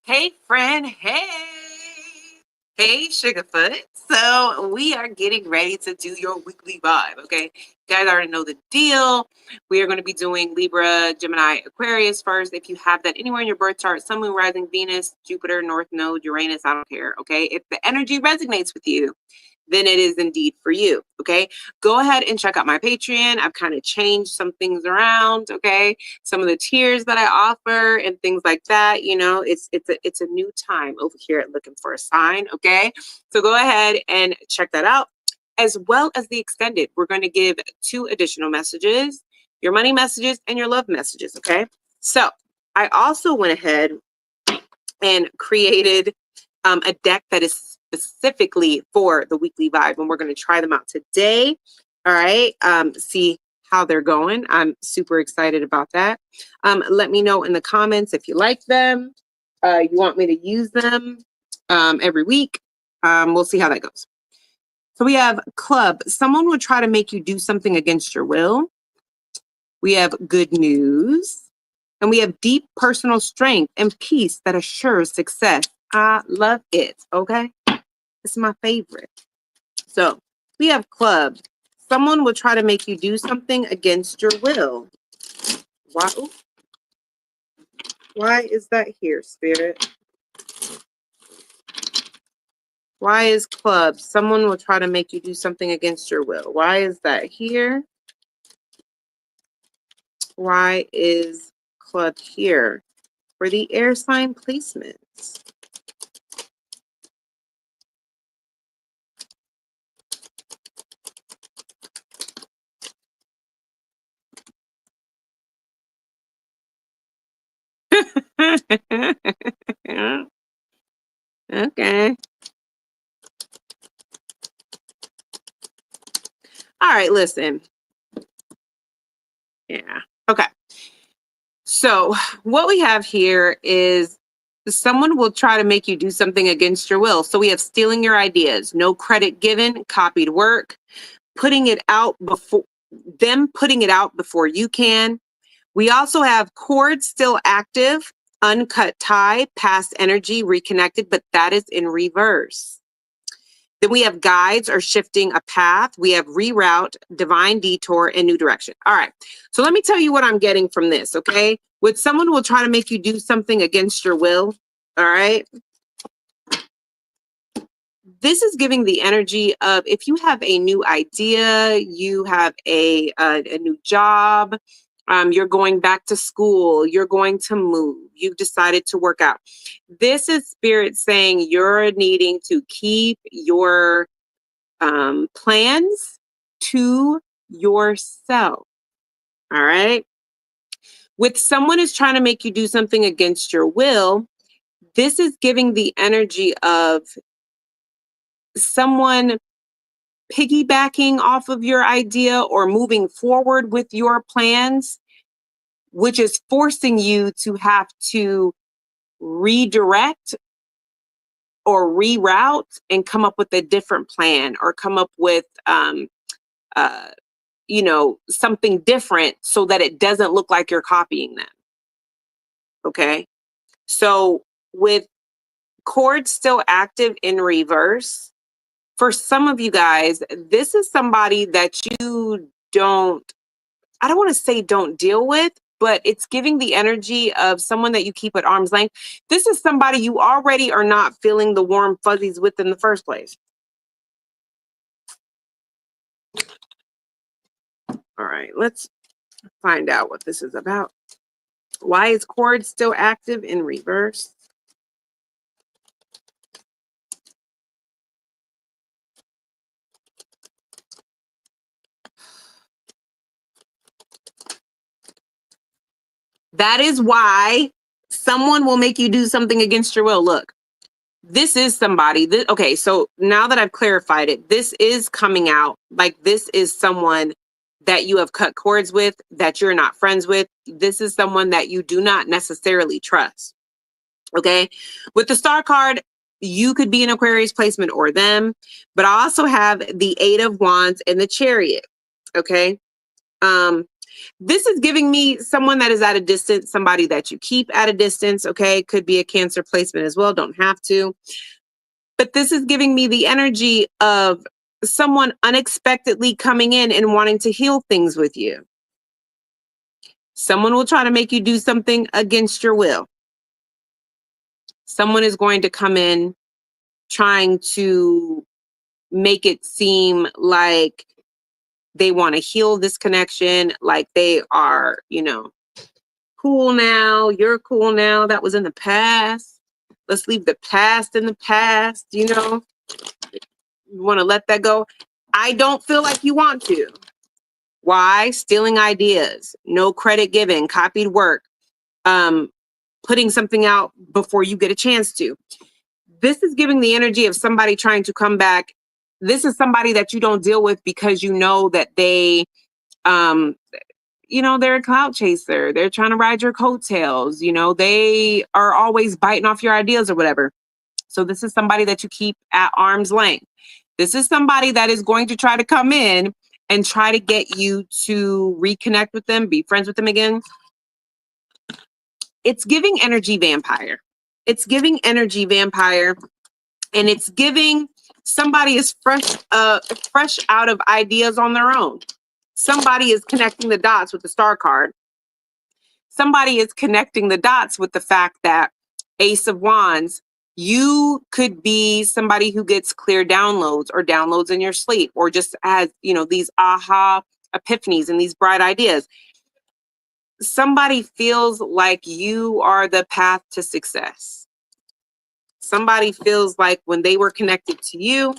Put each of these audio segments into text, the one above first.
Hey, friend. Hey. Hey, Sugarfoot. So, we are getting ready to do your weekly vibe, okay? You guys already know the deal. We are going to be doing Libra, Gemini, Aquarius first. If you have that anywhere in your birth chart, Sun, Moon, Rising, Venus, Jupiter, North Node, Uranus, I don't care, okay? If the energy resonates with you, then it is indeed for you. Okay. Go ahead and check out my Patreon. I've kind of changed some things around. Okay. Some of the tiers that I offer and things like that. It's a new time over here at Looking for a Sign. Okay. So go ahead and check that out. As well as the extended. We're going to give 2 additional messages, your money messages and your love messages. Okay. So I also went ahead and created a deck that is specifically for the weekly vibe, and we're going to try them out today. All right, see how they're going. I'm super excited about that. Let me know in the comments if you like them. You want me to use them every week. We'll see how that goes. So we have club. Someone will try to make you do something against your will. We have good news. And we have deep personal strength and peace that assures success. I love it. Okay. It's my favorite. So we have club. Someone will try to make you do something against your will. Why is that here, Spirit? Why is club? Someone will try to make you do something against your will. Why is that here? Why is club here? For the air sign placements. Okay. All right, listen. Yeah. Okay. So what we have here is someone will try to make you do something against your will. So we have stealing your ideas, no credit given, copied work, putting it out before you can. We also have cords still active, uncut tie, past energy reconnected, but that is in reverse. Then we have guides or shifting a path. We have reroute, divine detour, and new direction. All right. So let me tell you what I'm getting from this, okay? With someone who will try to make you do something against your will, all right? This is giving the energy of if you have a new idea, you have a new job, you're going back to school, you're going to move, you've decided to work out. This is spirit saying you're needing to keep your plans to yourself. All right. With someone is trying to make you do something against your will, this is giving the energy of someone piggybacking off of your idea or moving forward with your plans, which is forcing you to have to redirect or reroute and come up with a different plan or come up with something different so that it doesn't look like you're copying them. Okay. So with chords still active in reverse, for some of you guys, this is somebody that you I don't want to say don't deal with, but it's giving the energy of someone that you keep at arm's length. This is somebody you already are not feeling the warm fuzzies with in the first place. All right, let's find out what this is about. Why is cord still active in reverse? That is why someone will make you do something against your will. Look, this is somebody. Okay, so now that I've clarified it, this is coming out like this is someone that you have cut cords with, that you're not friends with. This is someone that you do not necessarily trust. Okay, with the star card, you could be an Aquarius placement or them, but I also have the 8 of Wands and the Chariot. Okay, This is giving me someone that is at a distance, somebody that you keep at a distance, okay? Could be a Cancer placement as well, don't have to. But this is giving me the energy of someone unexpectedly coming in and wanting to heal things with you. Someone will try to make you do something against your will. Someone is going to come in trying to make it seem like they want to heal this connection, like they are, cool now, you're cool now, that was in the past. Let's leave the past in the past, you want to let that go. I don't feel like you want to. Why? Stealing ideas, no credit given, copied work, putting something out before you get a chance to. This is giving the energy of somebody trying to come back. This is somebody that you don't deal with because you know that they they're a clout chaser. They're trying to ride your coattails. They are always biting off your ideas or whatever. So this is somebody that you keep at arm's length. This is somebody that is going to try to come in and try to get you to reconnect with them, be friends with them again. It's giving energy vampire. It's giving energy vampire, and it's giving somebody is fresh out of ideas on their own. Somebody is connecting the dots with the star card. Somebody is connecting the dots with the fact that Ace of Wands, you could be somebody who gets clear downloads or downloads in your sleep, or just has, these aha epiphanies and these bright ideas. Somebody feels like you are the path to success. Somebody feels like when they were connected to you,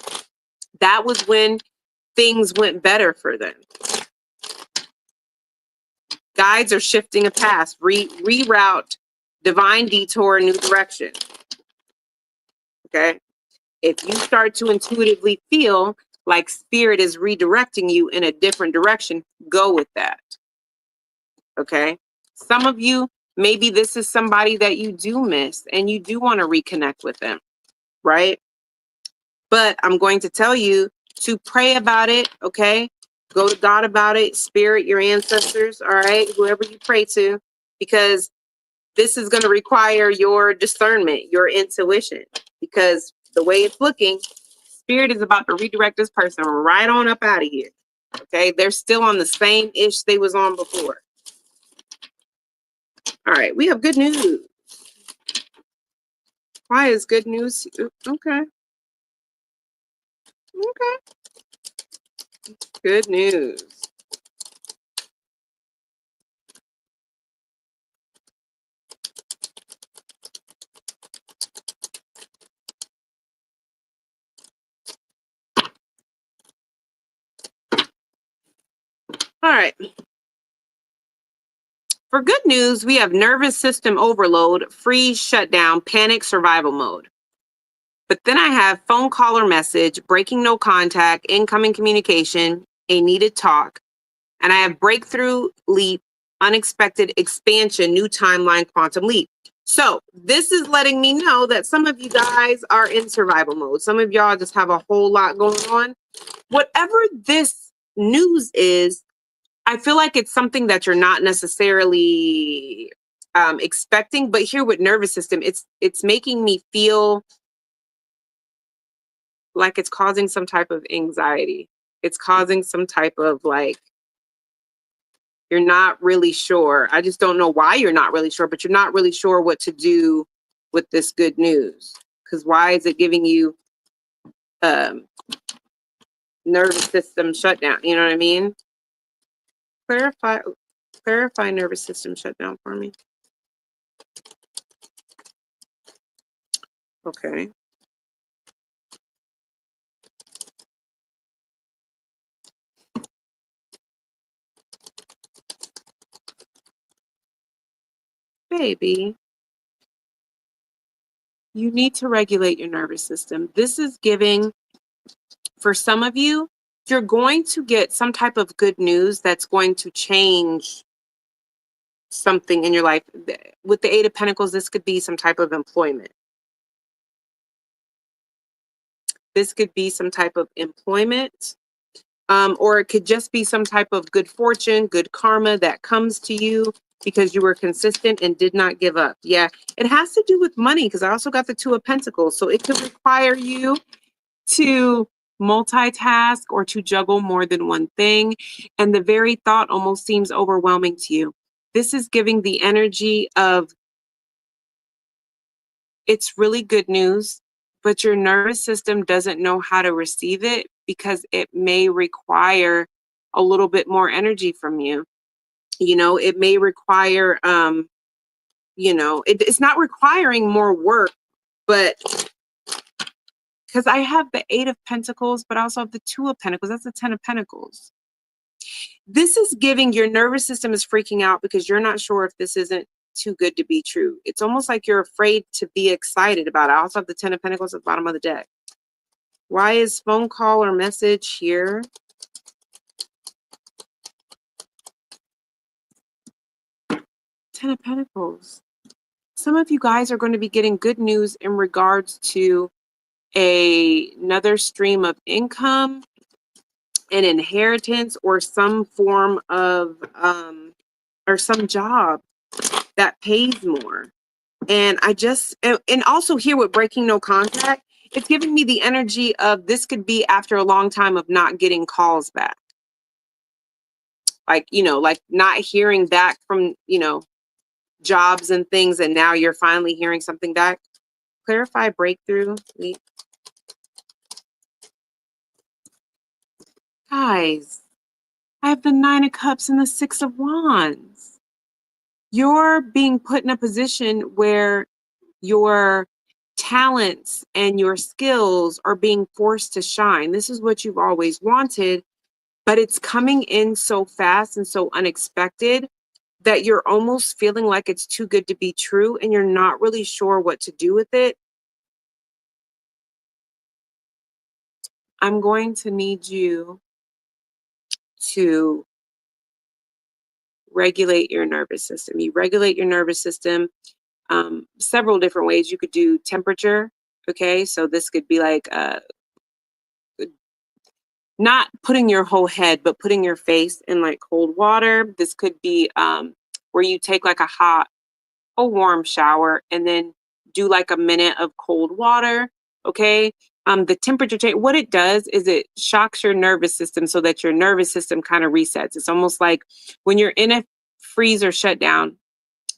that was when things went better for them. Guides are shifting a path, reroute, divine detour, new direction. Okay. If you start to intuitively feel like spirit is redirecting you in a different direction, go with that. Okay. Some of you, maybe this is somebody that you do miss and you do want to reconnect with them, right? But I'm going to tell you to pray about it. Okay. Go to God about it, spirit, your ancestors, all right, whoever you pray to, because this is going to require your discernment, your intuition, because the way it's looking, spirit is about to redirect this person right on up out of here. Okay. They're still on the same ish they was on before. All right. We have good news. Why is good news? Okay. Okay. Good news. All right. For good news, we have nervous system overload, freeze, shutdown, panic, survival mode. But then I have phone call or message, breaking no contact, incoming communication, a needed talk. And I have breakthrough, leap, unexpected expansion, new timeline, quantum leap. So this is letting me know that some of you guys are in survival mode. Some of y'all just have a whole lot going on. Whatever this news is, I feel like it's something that you're not necessarily expecting. But here with nervous system, it's making me feel like it's causing some type of anxiety. It's causing some type of like, you're not really sure. I just don't know why you're not really sure, but you're not really sure what to do with this good news. Because why is it giving you nervous system shutdown? You know what I mean? Clarify nervous system shutdown for me. Okay. Baby, you need to regulate your nervous system. This is giving, for some of you, you're going to get some type of good news that's going to change something in your life. With the Eight of Pentacles, this could be some type of employment. This could be some type of employment. Or it could just be some type of good fortune, good karma that comes to you because you were consistent and did not give up. Yeah, it has to do with money because I also got the Two of Pentacles. So it could require you to multitask or to juggle more than one thing. And the very thought almost seems overwhelming to you. This is giving the energy of it's really good news, but your nervous system doesn't know how to receive it because it may require a little bit more energy from you. You know, it may require, it's not requiring more work, but because I have the Eight of Pentacles, but I also have the Two of Pentacles. That's the Ten of Pentacles. This is giving your nervous system is freaking out because you're not sure if this isn't too good to be true. It's almost like you're afraid to be excited about it. I also have the Ten of Pentacles at the bottom of the deck. Why is phone call or message here? Ten of Pentacles. Some of you guys are going to be getting good news in regards to another stream of income, an inheritance, or some form of or some job that pays more. And and also here with breaking no contact, it's giving me the energy of this could be after a long time of not getting calls back. Like, like not hearing back from, jobs and things. And now you're finally hearing something back. Clarify breakthrough. Guys, I have the Nine of Cups and the Six of Wands. You're being put in a position where your talents and your skills are being forced to shine. This is what you've always wanted, but it's coming in so fast and so unexpected that you're almost feeling like it's too good to be true and you're not really sure what to do with it. I'm going to need you to regulate your nervous system. You regulate your nervous system several different ways. You could do temperature. Okay, so this could be like not putting your whole head, but putting your face in like cold water. This could be where you take like a warm shower and then do like a minute of cold water. Okay. The temperature change, what it does is it shocks your nervous system so that your nervous system kind of resets. It's almost like when you're in a freeze or shutdown,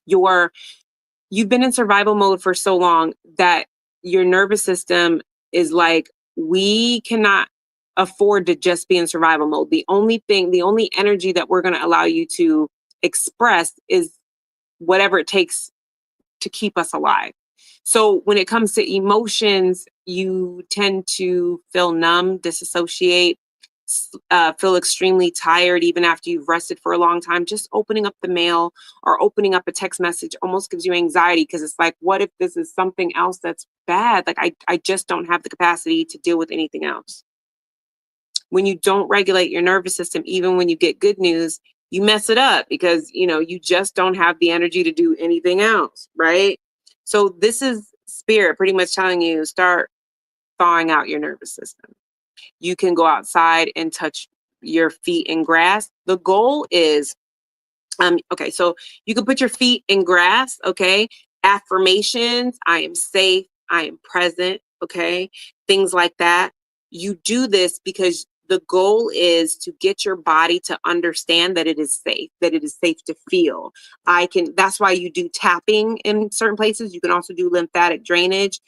you've been in survival mode for so long that your nervous system is like, we cannot afford to just be in survival mode. The only energy that we're going to allow you to express is whatever it takes to keep us alive. So when it comes to emotions, you tend to feel numb, disassociate, feel extremely tired even after you've rested for a long time. Just opening up the mail or opening up a text message almost gives you anxiety because it's like, what if this is something else that's bad? Like I just don't have the capacity to deal with anything else. When you don't regulate your nervous system, even when you get good news, you mess it up because, you just don't have the energy to do anything else, right? So this is spirit pretty much telling you, start thawing out your nervous system. You can go outside and touch your feet in grass. The goal is, okay, so you can put your feet in grass, okay? Affirmations, I am safe, I am present, okay? Things like that. You do this because the goal is to get your body to understand that it is safe to feel. That's why you do tapping in certain places. You can also do lymphatic drainage,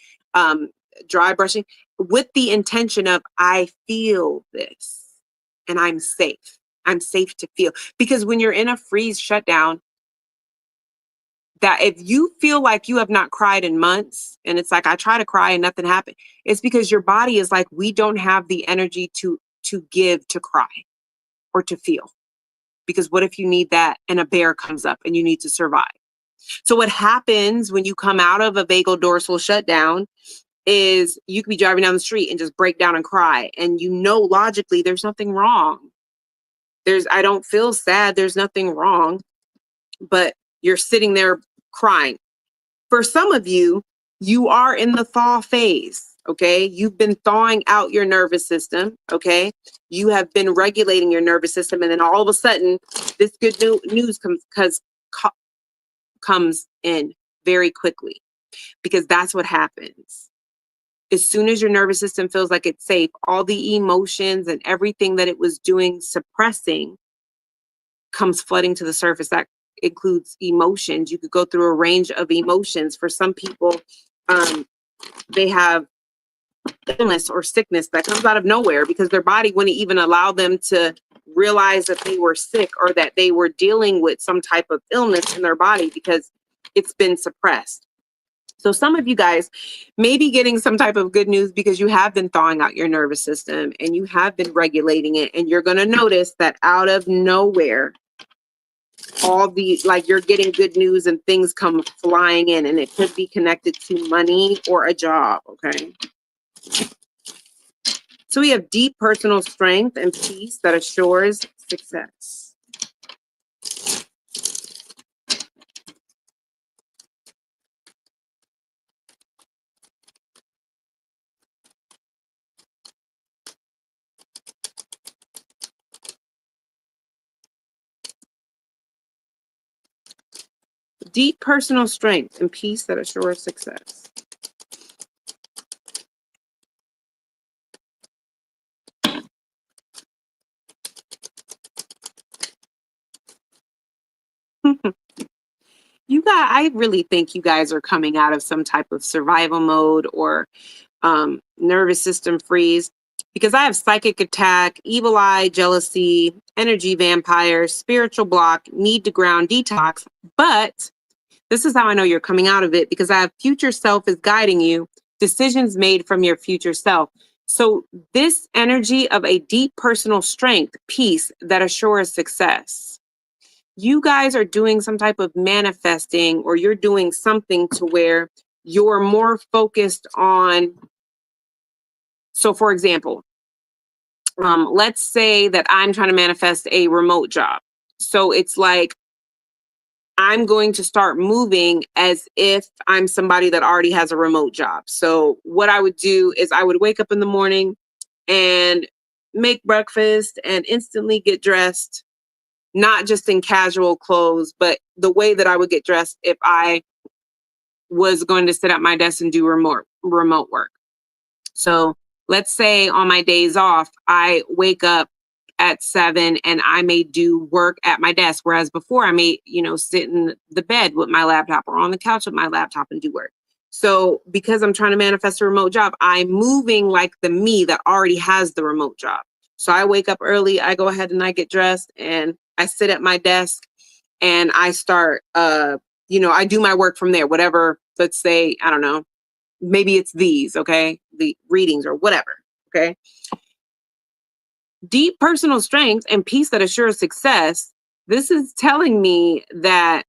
dry brushing with the intention of, I feel this and I'm safe. I'm safe to feel. Because when you're in a freeze shutdown, that if you feel like you have not cried in months and it's like, I try to cry and nothing happened, it's because your body is like, we don't have the energy to give to cry or to feel. Because what if you need that and a bear comes up and you need to survive? So what happens when you come out of a vagal dorsal shutdown is you could be driving down the street and just break down and cry. And logically there's nothing wrong. I don't feel sad. There's nothing wrong. But you're sitting there crying. For some of you, you are in the thaw phase. Okay. You've been thawing out your nervous system. Okay. You have been regulating your nervous system. And then all of a sudden, this good news comes in very quickly, because that's what happens. As soon as your nervous system feels like it's safe, all the emotions and everything that it was doing suppressing comes flooding to the surface. That includes emotions. You could go through a range of emotions. For some people, they have illness or sickness that comes out of nowhere because their body wouldn't even allow them to realize that they were sick or that they were dealing with some type of illness in their body because it's been suppressed. So some of you guys may be getting some type of good news because you have been thawing out your nervous system and you have been regulating it. And you're going to notice that out of nowhere, you're getting good news and things come flying in, and it could be connected to money or a job. Okay. So we have deep personal strength and peace that assures success. Deep personal strength and peace that assures success. I really think you guys are coming out of some type of survival mode or nervous system freeze, because I have psychic attack, evil eye, jealousy, energy vampire, spiritual block, need to ground, detox. But this is how I know you're coming out of it, because I have future self is guiding you, decisions made from your future self. So this energy of a deep personal strength, peace that assures success. You guys are doing some type of manifesting, or you're doing something to where you're more focused on. So for example, let's say that I'm trying to manifest a remote job. So it's like, I'm going to start moving as if I'm somebody that already has a remote job. So what I would do is I would wake up in the morning and make breakfast and instantly get dressed, not just in casual clothes, but the way that I would get dressed if I was going to sit at my desk and do remote work. So let's say on my days off, I wake up at 7 and I may do work at my desk. Whereas before I may, sit in the bed with my laptop or on the couch with my laptop and do work. So because I'm trying to manifest a remote job, I'm moving like the me that already has the remote job. So I wake up early, I go ahead and I get dressed and I sit at my desk and I start, I do my work from there, whatever, let's say, I don't know, maybe it's these, okay, the readings or whatever, okay. Deep personal strength and peace that assures success. This is telling me that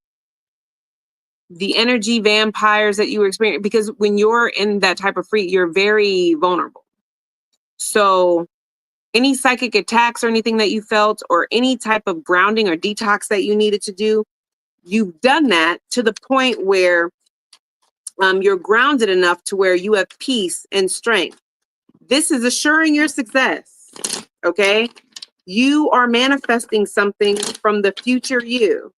the energy vampires that you experience, because when you're in that type of freak, you're very vulnerable. So any psychic attacks or anything that you felt, or any type of grounding or detox that you needed to do, you've done that to the point where you're grounded enough to where you have peace and strength. This is assuring your success. Okay. You are manifesting something from the future you.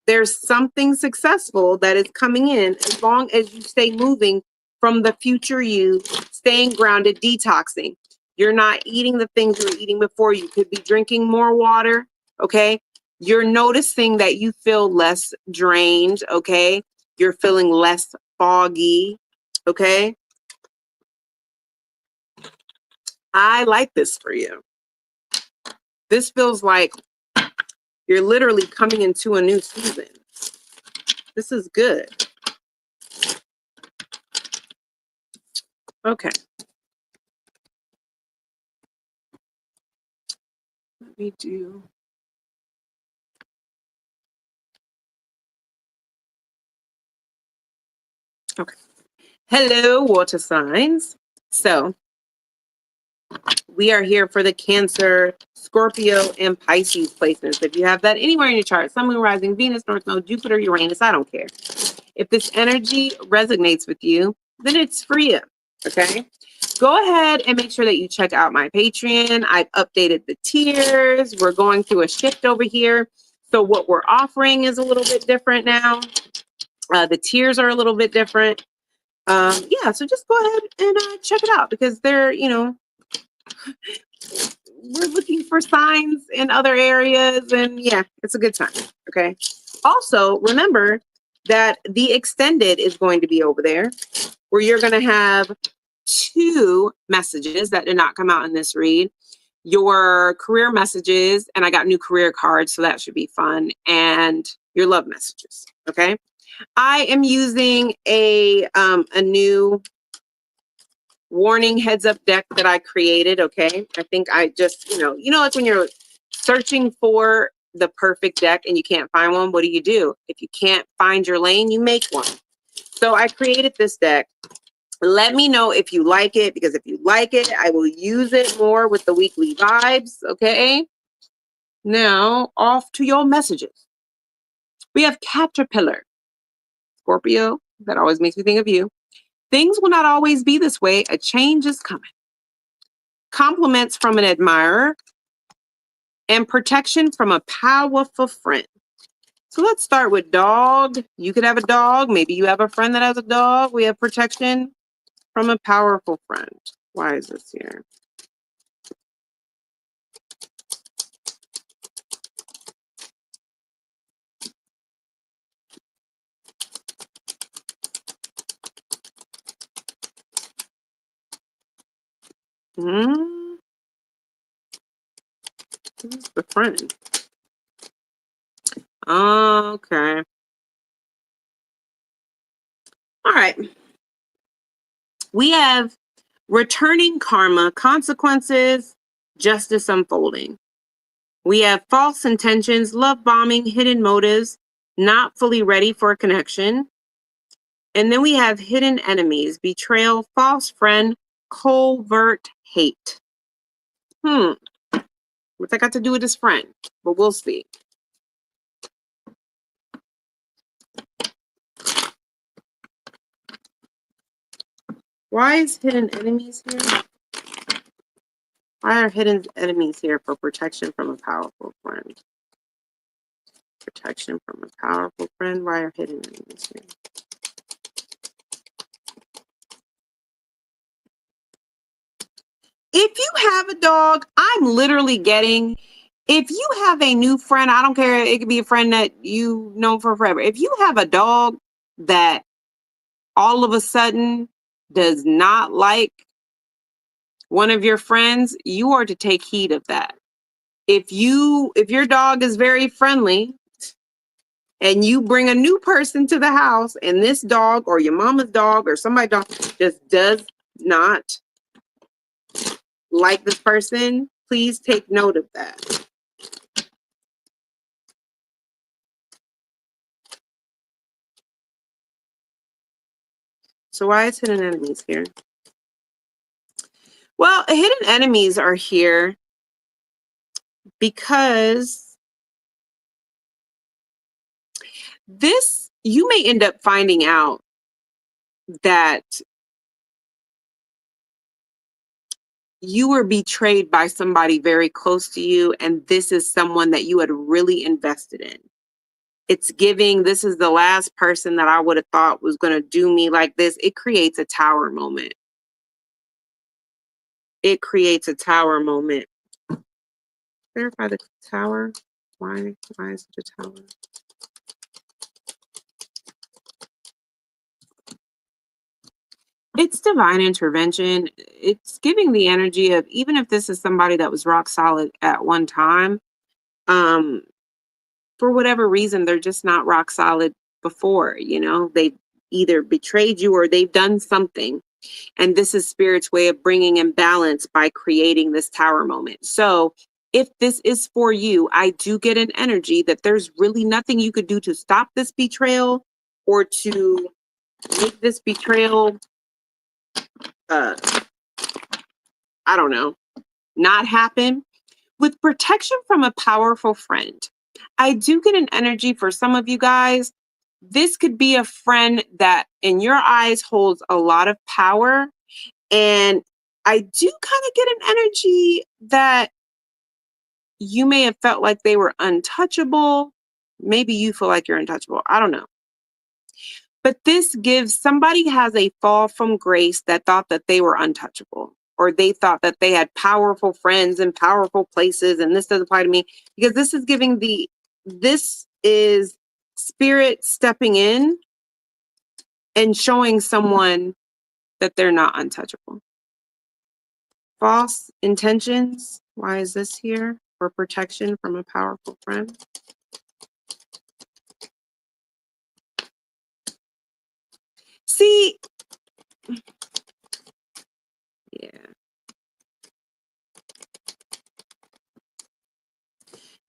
There's something successful that is coming in as long as you stay moving from the future you, staying grounded, detoxing. You're not eating the things you were eating before. You could be drinking more water. Okay. You're noticing that you feel less drained. Okay. You're feeling less foggy. Okay. I like this for you. This feels like you're literally coming into a new season. This is good. Okay. Let me do. Okay. Hello, water signs. So we are here for the Cancer, Scorpio, and Pisces placements. If you have that anywhere in your chart, Sun, Moon, Rising, Venus, North Node, Jupiter, Uranus, I don't care. If this energy resonates with you, then it's for you. Okay. go ahead and make sure that you check out my Patreon. I've updated the tiers. We're going through a shift over here. So what we're offering is a little bit different now. The tiers are a little bit different. Yeah, so just go ahead and check it out because they're, we're looking for signs in other areas, and yeah, it's a good time. Okay. Also, remember that the extended is going to be over there where you're going to have 2 messages that did not come out in this read. Your career messages, and I got new career cards, so that should be fun, and your love messages. Okay. I am using a new warning heads up deck that I created. Okay. I think I just, like when you're searching for the perfect deck and you can't find one, what do? If you can't find your lane, you make one. So I created this deck. Let me know if you like it, because if you like it, I will use it more with the weekly vibes. Okay. Now off to your messages. We have Caterpillar, Scorpio. That always makes me think of you. Things will not always be this way. A change is coming. Compliments from an admirer and protection from a powerful friend. So let's start with dog. You could have a dog. Maybe you have a friend that has a dog. We have protection from a powerful friend. Why is this here? Who's the friend? Okay. All right. We have returning karma, consequences, justice unfolding. We have false intentions, love bombing, hidden motives, not fully ready for a connection. And then we have hidden enemies, betrayal, false friend, covert hate. What's that got to do with his friend? But we'll see. Why is hidden enemies here? Why are hidden enemies here for protection from a powerful friend? Protection from a powerful friend. Why are hidden enemies here? If you have a dog, I'm literally getting, if you have a new friend, I don't care, it could be a friend that you know for forever. If you have a dog that all of a sudden does not like one of your friends, you are to take heed of that. If your dog is very friendly and you bring a new person to the house and this dog or your mama's dog or somebody's dog just does not like this person, please take note of that. So why is hidden enemies here? Well, hidden enemies are here because you may end up finding out that you were betrayed by somebody very close to you, and this is someone that you had really invested in. It's giving, this is the last person that I would have thought was going to do me like this. It creates a tower moment. It creates a tower moment. Verify the tower. Why is it a tower? It's divine intervention. It's giving the energy of, even if this is somebody that was rock solid at one time, for whatever reason, they're just not rock solid before, they've either betrayed you or they've done something. And this is Spirit's way of bringing in balance by creating this tower moment. So if this is for you, I do get an energy that there's really nothing you could do to stop this betrayal or to make this betrayal, I don't know, not happen. With protection from a powerful friend, I do get an energy for some of you guys. This could be a friend that in your eyes holds a lot of power, and I do kind of get an energy that you may have felt like they were untouchable. Maybe you feel like you're untouchable. I don't know. But this gives somebody has a fall from grace that thought that they were untouchable, or they thought that they had powerful friends and powerful places, and this doesn't apply to me, because this is spirit stepping in and showing someone that they're not untouchable. False intentions. Why is this here? For protection from a powerful friend. See, yeah.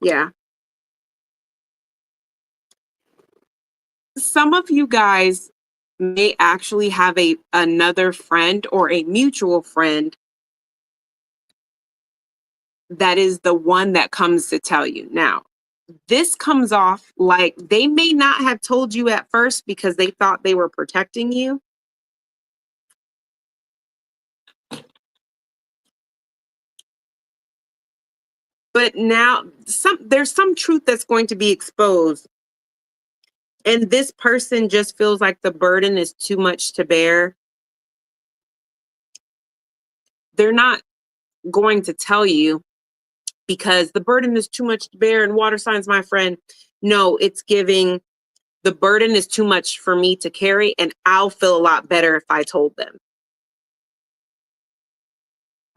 Yeah. Some of you guys may actually have another friend or a mutual friend that is the one that comes to tell you. Now, this comes off like they may not have told you at first because they thought they were protecting you. But now there's some truth that's going to be exposed. And this person just feels like the burden is too much to bear. They're not going to tell you because the burden is too much to bear, and water signs, my friend. No, it's giving the burden is too much for me to carry, and I'll feel a lot better if I told them.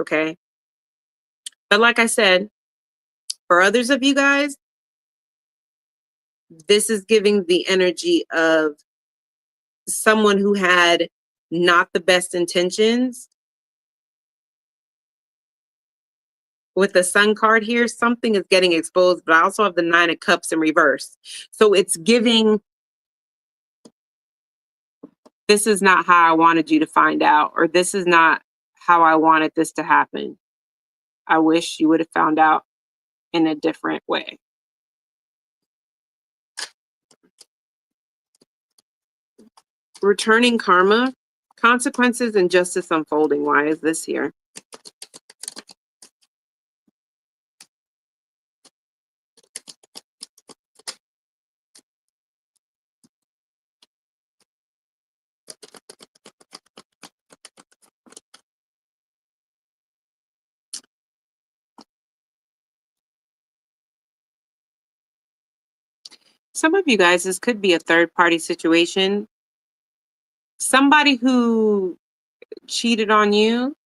Okay. But like I said, for others of you guys, this is giving the energy of someone who had not the best intentions. With the Sun card here, something is getting exposed, but I also have the 9 of Cups in reverse. So it's giving, this is not how I wanted you to find out, or this is not how I wanted this to happen. I wish you would have found out in a different way. Returning karma, consequences and justice unfolding. Why is this here? Some of you guys, this could be a third party situation. Somebody who cheated on you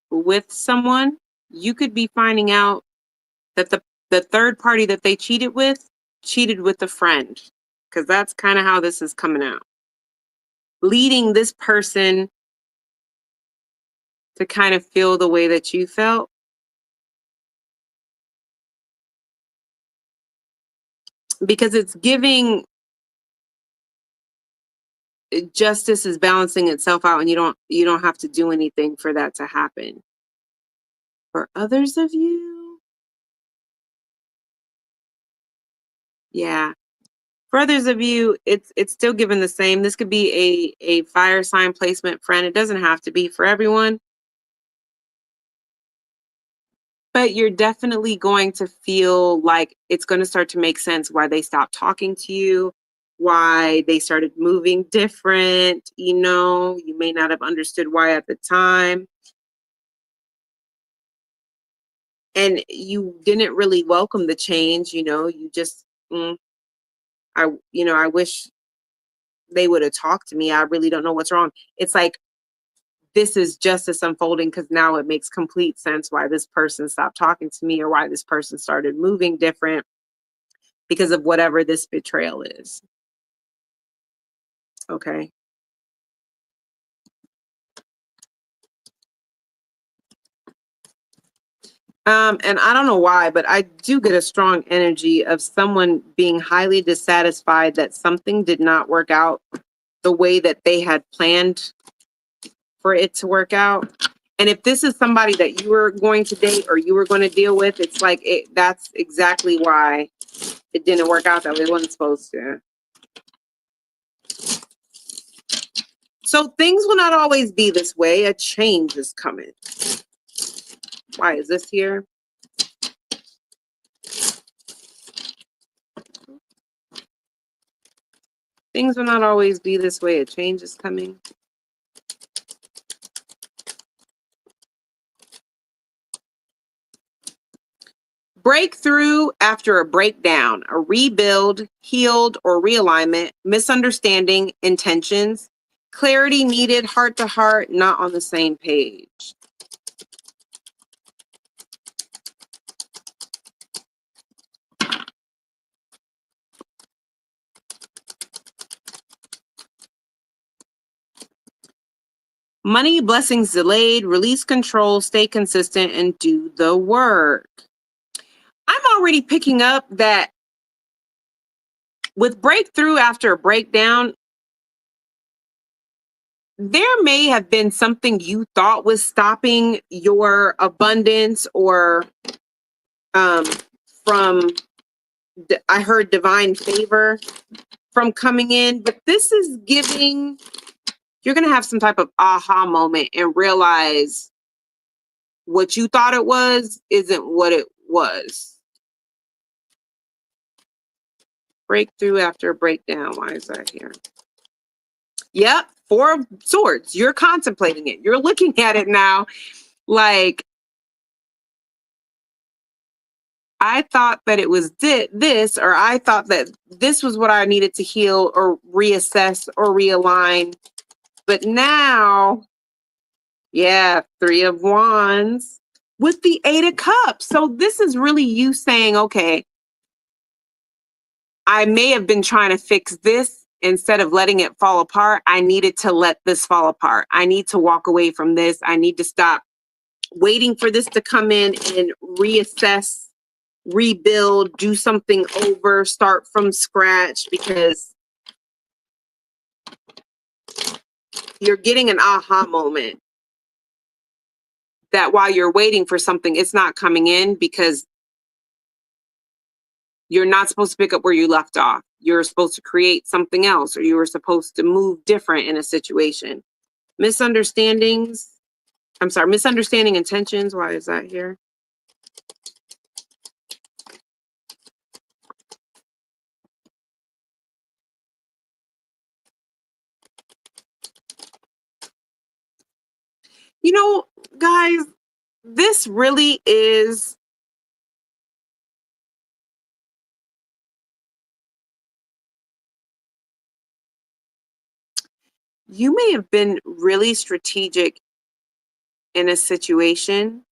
with someone, you could be finding out that the third party that they cheated with a friend, because that's kind of how this is coming out. Leading this person to kind of feel the way that you felt. Because it's giving justice is balancing itself out, and you don't have to do anything for that to happen. For others of you, yeah. For others of you, it's still given the same. This could be a fire sign placement friend. It doesn't have to be for everyone. But you're definitely going to feel like it's going to start to make sense why they stopped talking to you, why they started moving different. You may not have understood why at the time. And you didn't really welcome the change, you just, I wish they would have talked to me. I really don't know what's wrong. It's like, this is justice unfolding because now it makes complete sense why this person stopped talking to me or why this person started moving different because of whatever this betrayal is. Okay. And I don't know why, but I do get a strong energy of someone being highly dissatisfied that something did not work out the way that they had planned for it to work out. And if this is somebody that you were going to date or you were going to deal with, it's like that's exactly why it didn't work out that way. It wasn't supposed to. So things will not always be this way. A change is coming. Why is this here? Things will not always be this way. A change is coming. Breakthrough after a breakdown, a rebuild, healed, or realignment, misunderstanding, intentions, clarity needed, heart to heart, not on the same page. Money, blessings delayed, release control, stay consistent, and do the work. I'm already picking up that with breakthrough after a breakdown, there may have been something you thought was stopping your abundance or from, I heard divine favor from coming in, but this is giving, you're going to have some type of aha moment and realize what you thought it was isn't what it was. Breakthrough after a breakdown. Why is that here? Yep, 4 of Swords. You're contemplating it. You're looking at it now like, I thought that it was this, or I thought that this was what I needed to heal or reassess or realign. But now, yeah, 3 of Wands with the 8 of Cups. So this is really you saying, okay, I may have been trying to fix this instead of letting it fall apart. I needed to let this fall apart. I need to walk away from this. I need to stop waiting for this to come in and reassess, rebuild, do something over, start from scratch, because you're getting an aha moment that while you're waiting for something, it's not coming in because you're not supposed to pick up where you left off. You're supposed to create something else, or you were supposed to move different in a situation. Misunderstanding intentions. Why is that here? You know, guys, this really is you may have been really strategic in a situation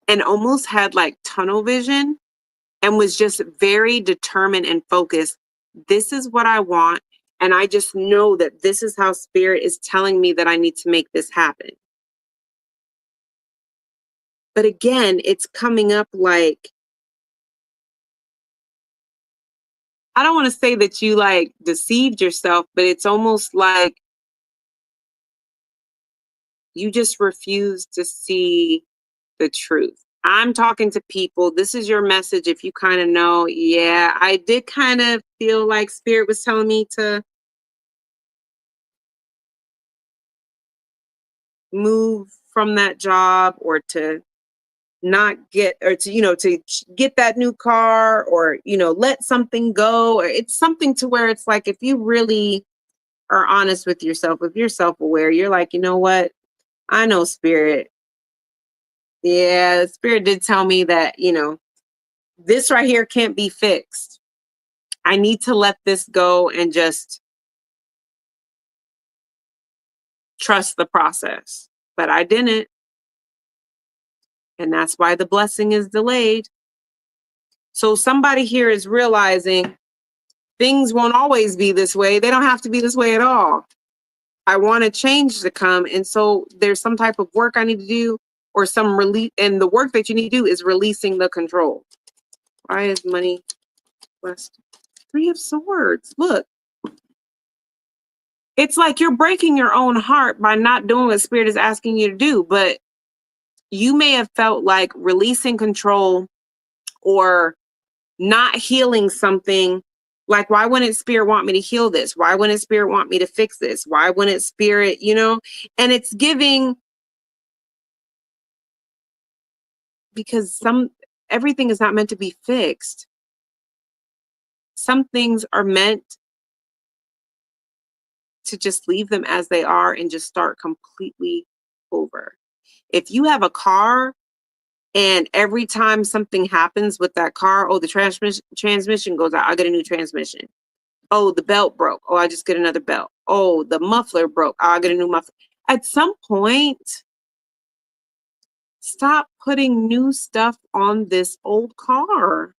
and almost had like tunnel vision and was just very determined and focused. This is what I want. And I just know that this is how spirit is telling me that I need to make this happen. But again, it's coming up like, I don't want to say that you like deceived yourself, but it's almost like you just refuse to see the truth. I'm talking to people. This is your message. If you kind of know, yeah, I did kind of feel like spirit was telling me to move from that job, or to not get, or to, to get that new car, or, let something go. Or it's something to where it's like, if you really are honest with yourself, if you're self-aware, you're like, you know what? I know spirit. Yeah, spirit did tell me that, this right here can't be fixed. I need to let this go and just trust the process. But I didn't. And that's why the blessing is delayed. So somebody here is realizing things won't always be this way. They don't have to be this way at all. I want a change to come. And so there's some type of work I need to do, or some release. And the work that you need to do is releasing the control. Why is money blessed? 3 of Swords. Look. It's like you're breaking your own heart by not doing what spirit is asking you to do. But you may have felt like releasing control or not healing something, Like, why wouldn't Spirit want me to heal this? Why wouldn't Spirit want me to fix this? Why wouldn't Spirit, you know? And it's giving, because everything is not meant to be fixed. Some things are meant to just leave them as they are and just start completely over. If you have a car and every time something happens with that car, oh, the transmission goes out, I get a new transmission. Oh, the belt broke. Oh, I just get another belt. Oh, the muffler broke. Oh, I get a new muffler. At some point, stop putting new stuff on this old car.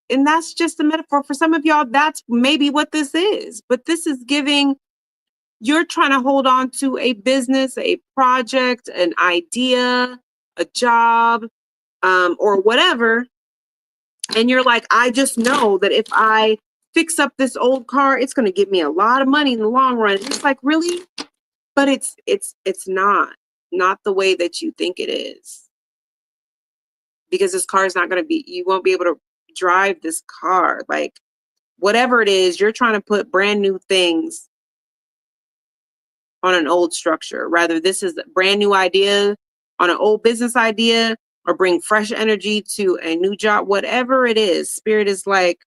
And that's just a metaphor. For some of y'all, that's maybe what this is. But this is giving, you're trying to hold on to a business, a project, an idea, a job, or whatever. And you're like, I just know that if I fix up this old car, it's going to give me a lot of money in the long run. It's like, really? But it's not the way that you think it is. Because this car is not going to be, you won't be able to drive this car. Like, whatever it is, you're trying to put brand new things on an old structure. Rather, this is a brand new idea on an old business idea, or bring fresh energy to a new job. Whatever it is, Spirit is like,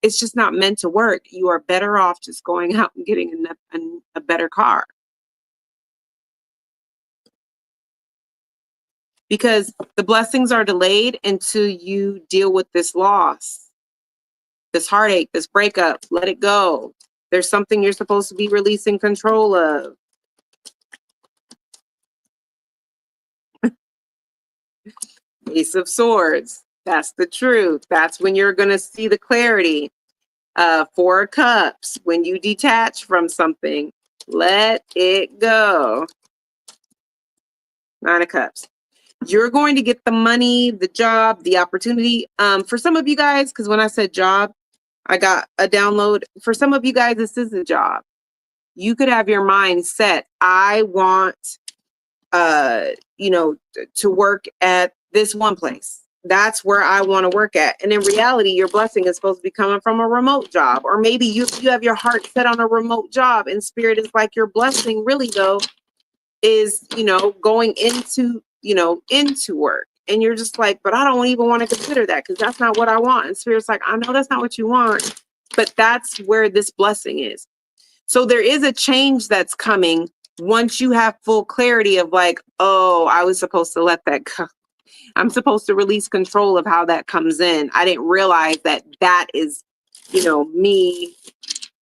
it's just not meant to work. You are better off just going out and getting a better car. Because the blessings are delayed until you deal with this loss, this heartache, this breakup. Let it go. There's something you're supposed to be releasing control of. Ace of Swords. That's the truth. That's when you're going to see the clarity. Four of Cups. When you detach from something, let it go. Nine of Cups. You're going to get the money, the job, the opportunity. For some of you guys, because when I said job, I got a download. For some of you guys, this is a job. You could have your mind set. I want, to work at this one place. That's where I want to work at. And in reality, your blessing is supposed to be coming from a remote job. Or maybe you have your heart set on a remote job, and Spirit is like, your blessing really, though, is, going into work. And you're just like, but I don't even want to consider that, because that's not what I want. And Spirit's like, I know that's not what you want, but that's where this blessing is. So there is a change that's coming once you have full clarity of like, oh, I was supposed to let that go. I'm supposed to release control of how that comes in. I didn't realize that is, me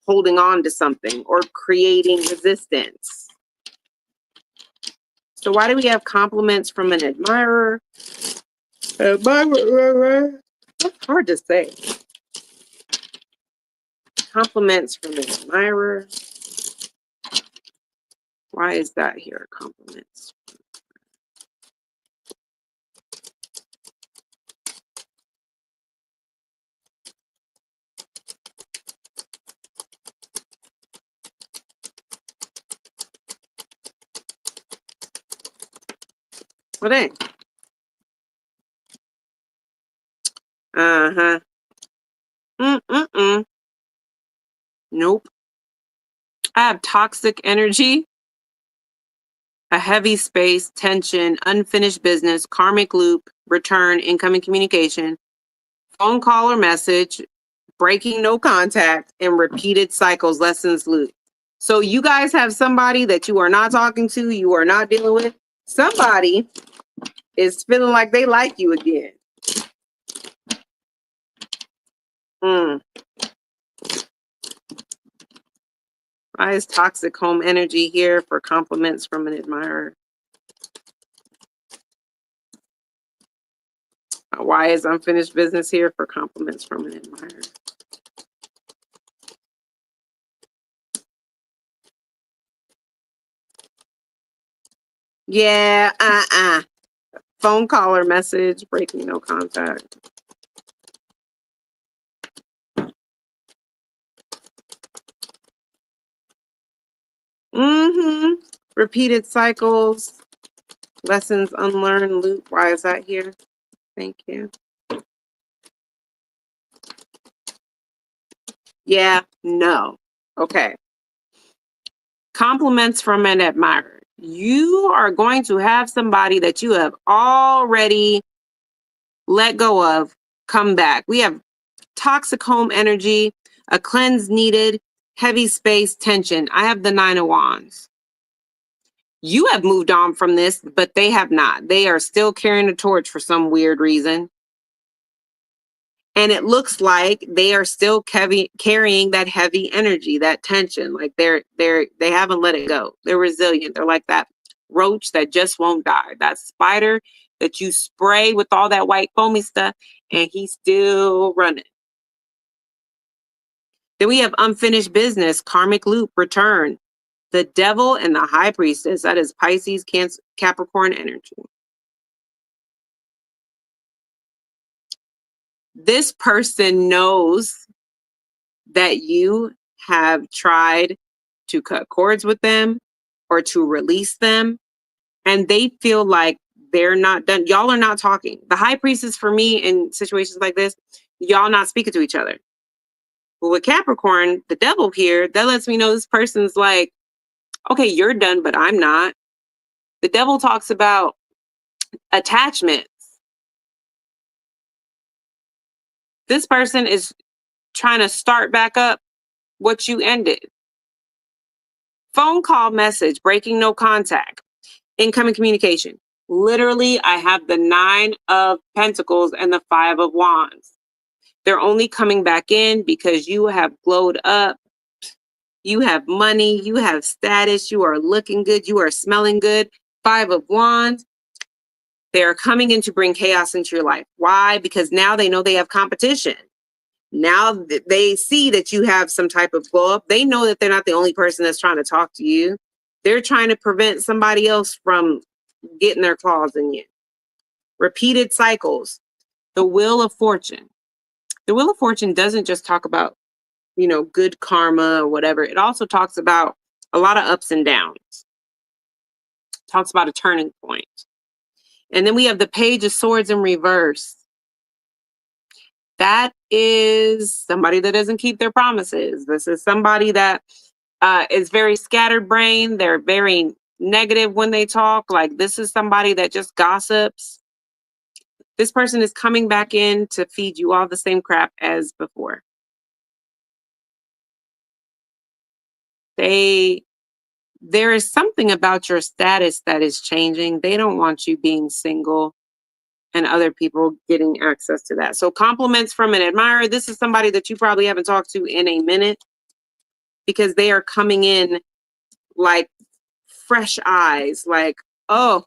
holding on to something or creating resistance. So why do we have compliments from an admirer? Admirer. That's hard to say. Compliments from an admirer. Why is that here? Compliments. What ain't? Uh-huh. Nope. I have toxic energy, a heavy space, tension, unfinished business, karmic loop, return, incoming communication, phone call or message, breaking no contact, and repeated cycles, lessons loop. So you guys have somebody that you are not talking to, you are not dealing with. Somebody is feeling like they like you again. Why is toxic home energy here for compliments from an admirer? Why is unfinished business here for compliments from an admirer? Yeah, phone call or message, breaking no contact. Repeated cycles, lessons unlearned, loop. Why is that here? Thank you. Yeah, no. Okay. Compliments from an admirer. You are going to have somebody that you have already let go of come back. We have toxic home energy, a cleanse needed, heavy space, tension. I have the Nine of Wands. You have moved on from this, but they have not. They are still carrying a torch for some weird reason. And it looks like they are still carrying that heavy energy, that tension. Like they haven't let it go. They're resilient. They're like that roach that just won't die. That spider that you spray with all that white foamy stuff, and he's still running. Then we have unfinished business, karmic loop, return, the devil and the high priestess. That is Pisces, Cancer, Capricorn energy. This person knows that you have tried to cut cords with them or to release them, and they feel like they're not done. Y'all are not talking. The high priestess for me in situations like this, y'all not speaking to each other. But with Capricorn, the devil here, that lets me know this person's like, okay, you're done, but I'm not. The devil talks about attachments. This person is trying to start back up what you ended. Phone call message, breaking no contact, incoming communication. Literally, I have the 9 of Pentacles and the 5 of Wands. They're only coming back in because you have glowed up. You have money, you have status, you are looking good, you are smelling good. 5 of Wands. They are coming in to bring chaos into your life. Why? Because now they know they have competition. Now they see that you have some type of glow up. They know that they're not the only person that's trying to talk to you. They're trying to prevent somebody else from getting their claws in you. Repeated cycles. The Wheel of Fortune. The Wheel of Fortune doesn't just talk about, good karma or whatever. It also talks about a lot of ups and downs. It talks about a turning point. And then we have the Page of Swords in reverse. That is somebody that doesn't keep their promises. This is somebody that is very scatterbrained. They're very negative when they talk. Like, this is somebody that just gossips. This person is coming back in to feed you all the same crap as before. There is something about your status that is changing. They don't want you being single and other people getting access to that. So compliments from an admirer. This is somebody that you probably haven't talked to in a minute because they are coming in like fresh eyes. Like, oh,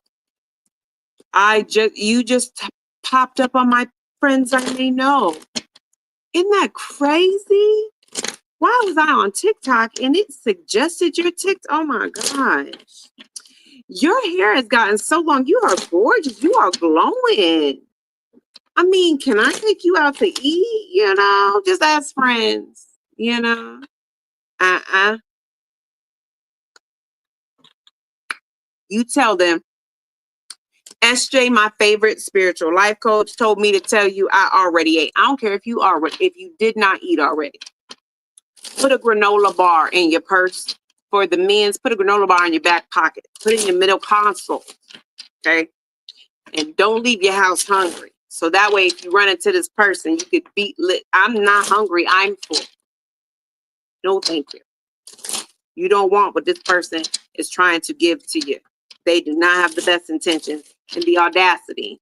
you just popped up on my friends I may know. Isn't that crazy? Why was I on TikTok and it suggested your TikTok? Oh my gosh. Your hair has gotten so long. You are gorgeous. You are glowing. I mean, can I take you out to eat? Just as friends, You tell them, SJ, my favorite spiritual life coach, told me to tell you I already ate. I don't care if you did not eat already. Put a granola bar in your purse. For the men's, put a granola bar in your back pocket. Put it in your middle console. Okay? And don't leave your house hungry. So that way, if you run into this person, you could beat lit. I'm not hungry. I'm full. No, thank you. You don't want what this person is trying to give to you. They do not have the best intentions and the audacity.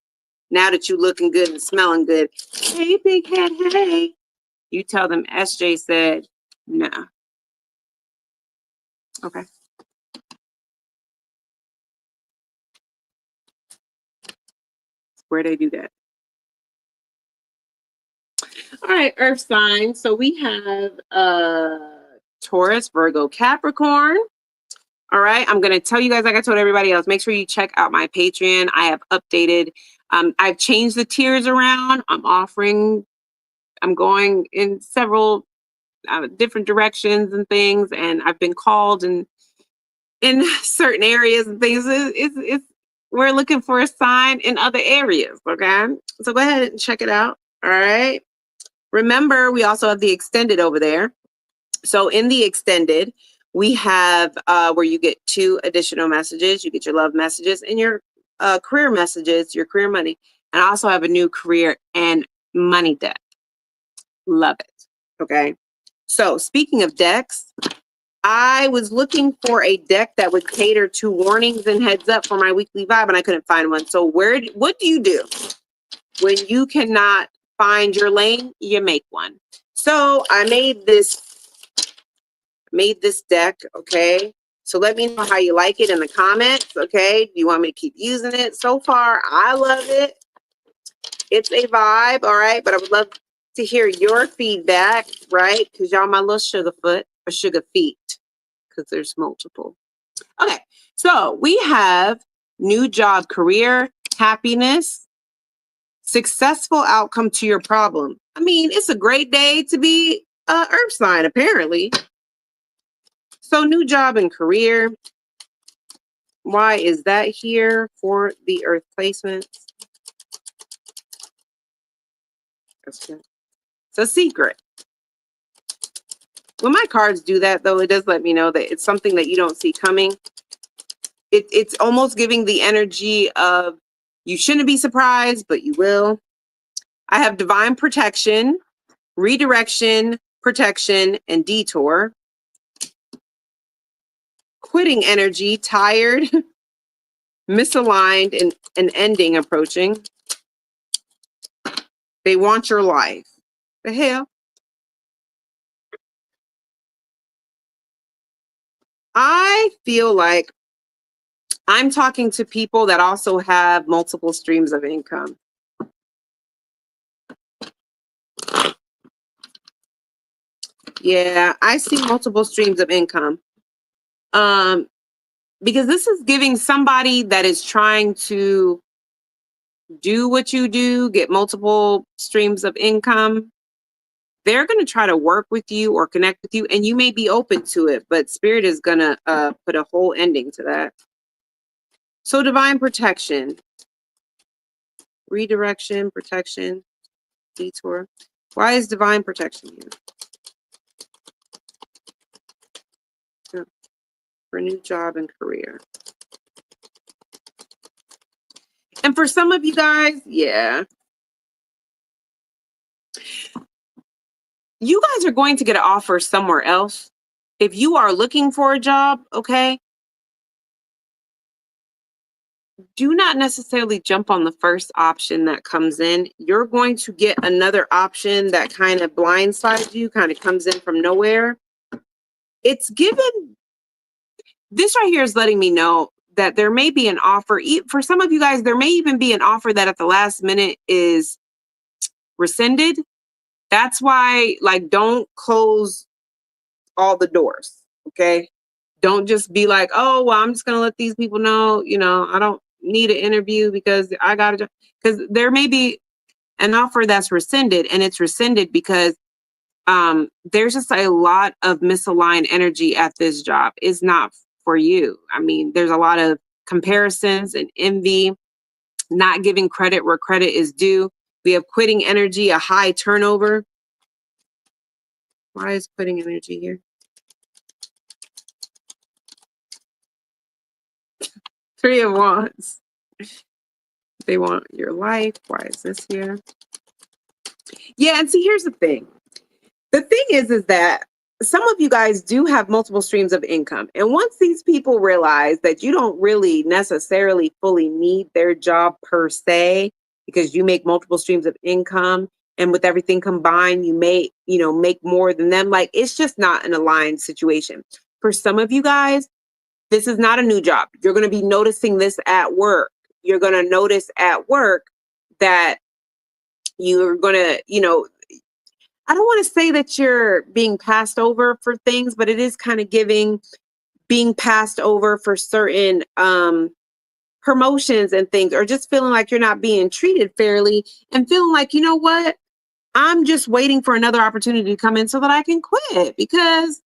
Now that you're looking good and smelling good, hey, big head, hey. You tell them SJ said, nah. Okay. Where they do that. All right, Earth signs. So we have Taurus, Virgo, Capricorn. All right, I'm going to tell you guys, like I told everybody else, make sure you check out my Patreon. I have updated. I've changed the tiers around. I'm going in several different directions and things, and I've been called in certain areas and things. We're looking for a sign in other areas, okay? So go ahead and check it out, all right? Remember, we also have the extended over there. So in the extended, we have where you get 2 additional messages. You get your love messages and your career messages, your career money. And I also have a new career and money deck. Love it. Okay. So speaking of decks, I was looking for a deck that would cater to warnings and heads up for my weekly vibe, and I couldn't find one. So what do you do when you cannot find your lane? You make one. So I made this deck. Okay. So let me know how you like it in the comments. Okay. Do you want me to keep using it? So far, I love it. It's a vibe. All right. But I would love to hear your feedback, right? Because y'all my little sugar foot or sugar feet, because there's multiple. Okay. So we have new job, career, happiness, successful outcome to your problem. I mean, it's a great day to be a earth sign, apparently. So new job and career. Why is that here for the earth placements? It's a secret. When my cards do that, though, it does let me know that it's something that you don't see coming. It's almost giving the energy of you shouldn't be surprised, but you will. I have divine protection, redirection, protection, and detour. Quitting energy, tired, misaligned, and an ending approaching. They want your life. The hell? I feel like I'm talking to people that also have multiple streams of income. Yeah, I see multiple streams of income. Because this is giving somebody that is trying to do what you do, get multiple streams of income. They're going to try to work with you or connect with you, and you may be open to it, but spirit is going to put a whole ending to that. So divine protection, redirection, protection, detour. Why is divine protection here? For new job and career. And for some of you guys, yeah. You guys are going to get an offer somewhere else. If you are looking for a job, okay, do not necessarily jump on the first option that comes in. You're going to get another option that kind of blindsides you, kind of comes in from nowhere. It's given, this right here is letting me know that there may be an offer. For some of you guys, there may even be an offer that at the last minute is rescinded. That's why, like, don't close all the doors, okay? Don't just be like, oh, well, I'm just going to let these people know, I don't need an interview because I got a job. Because there may be an offer that's rescinded, and it's rescinded because there's just a lot of misaligned energy at this job. It's not for you. I mean, there's a lot of comparisons and envy, not giving credit where credit is due. We have quitting energy, a high turnover. Why is quitting energy here? Three of Wands. They want your life. Why is this here? Yeah, and see, here's the thing. The thing is that some of you guys do have multiple streams of income. And once these people realize that you don't really necessarily fully need their job per se, because you make multiple streams of income, and with everything combined, you may, make more than them. Like, it's just not an aligned situation. For some of you guys, this is not a new job. You're going to be noticing this at work. You're going to notice at work that you're going to, I don't want to say that you're being passed over for things, but it is kind of giving being passed over for certain promotions and things, or just feeling like you're not being treated fairly and feeling like, you know what? I'm just waiting for another opportunity to come in so that I can quit, because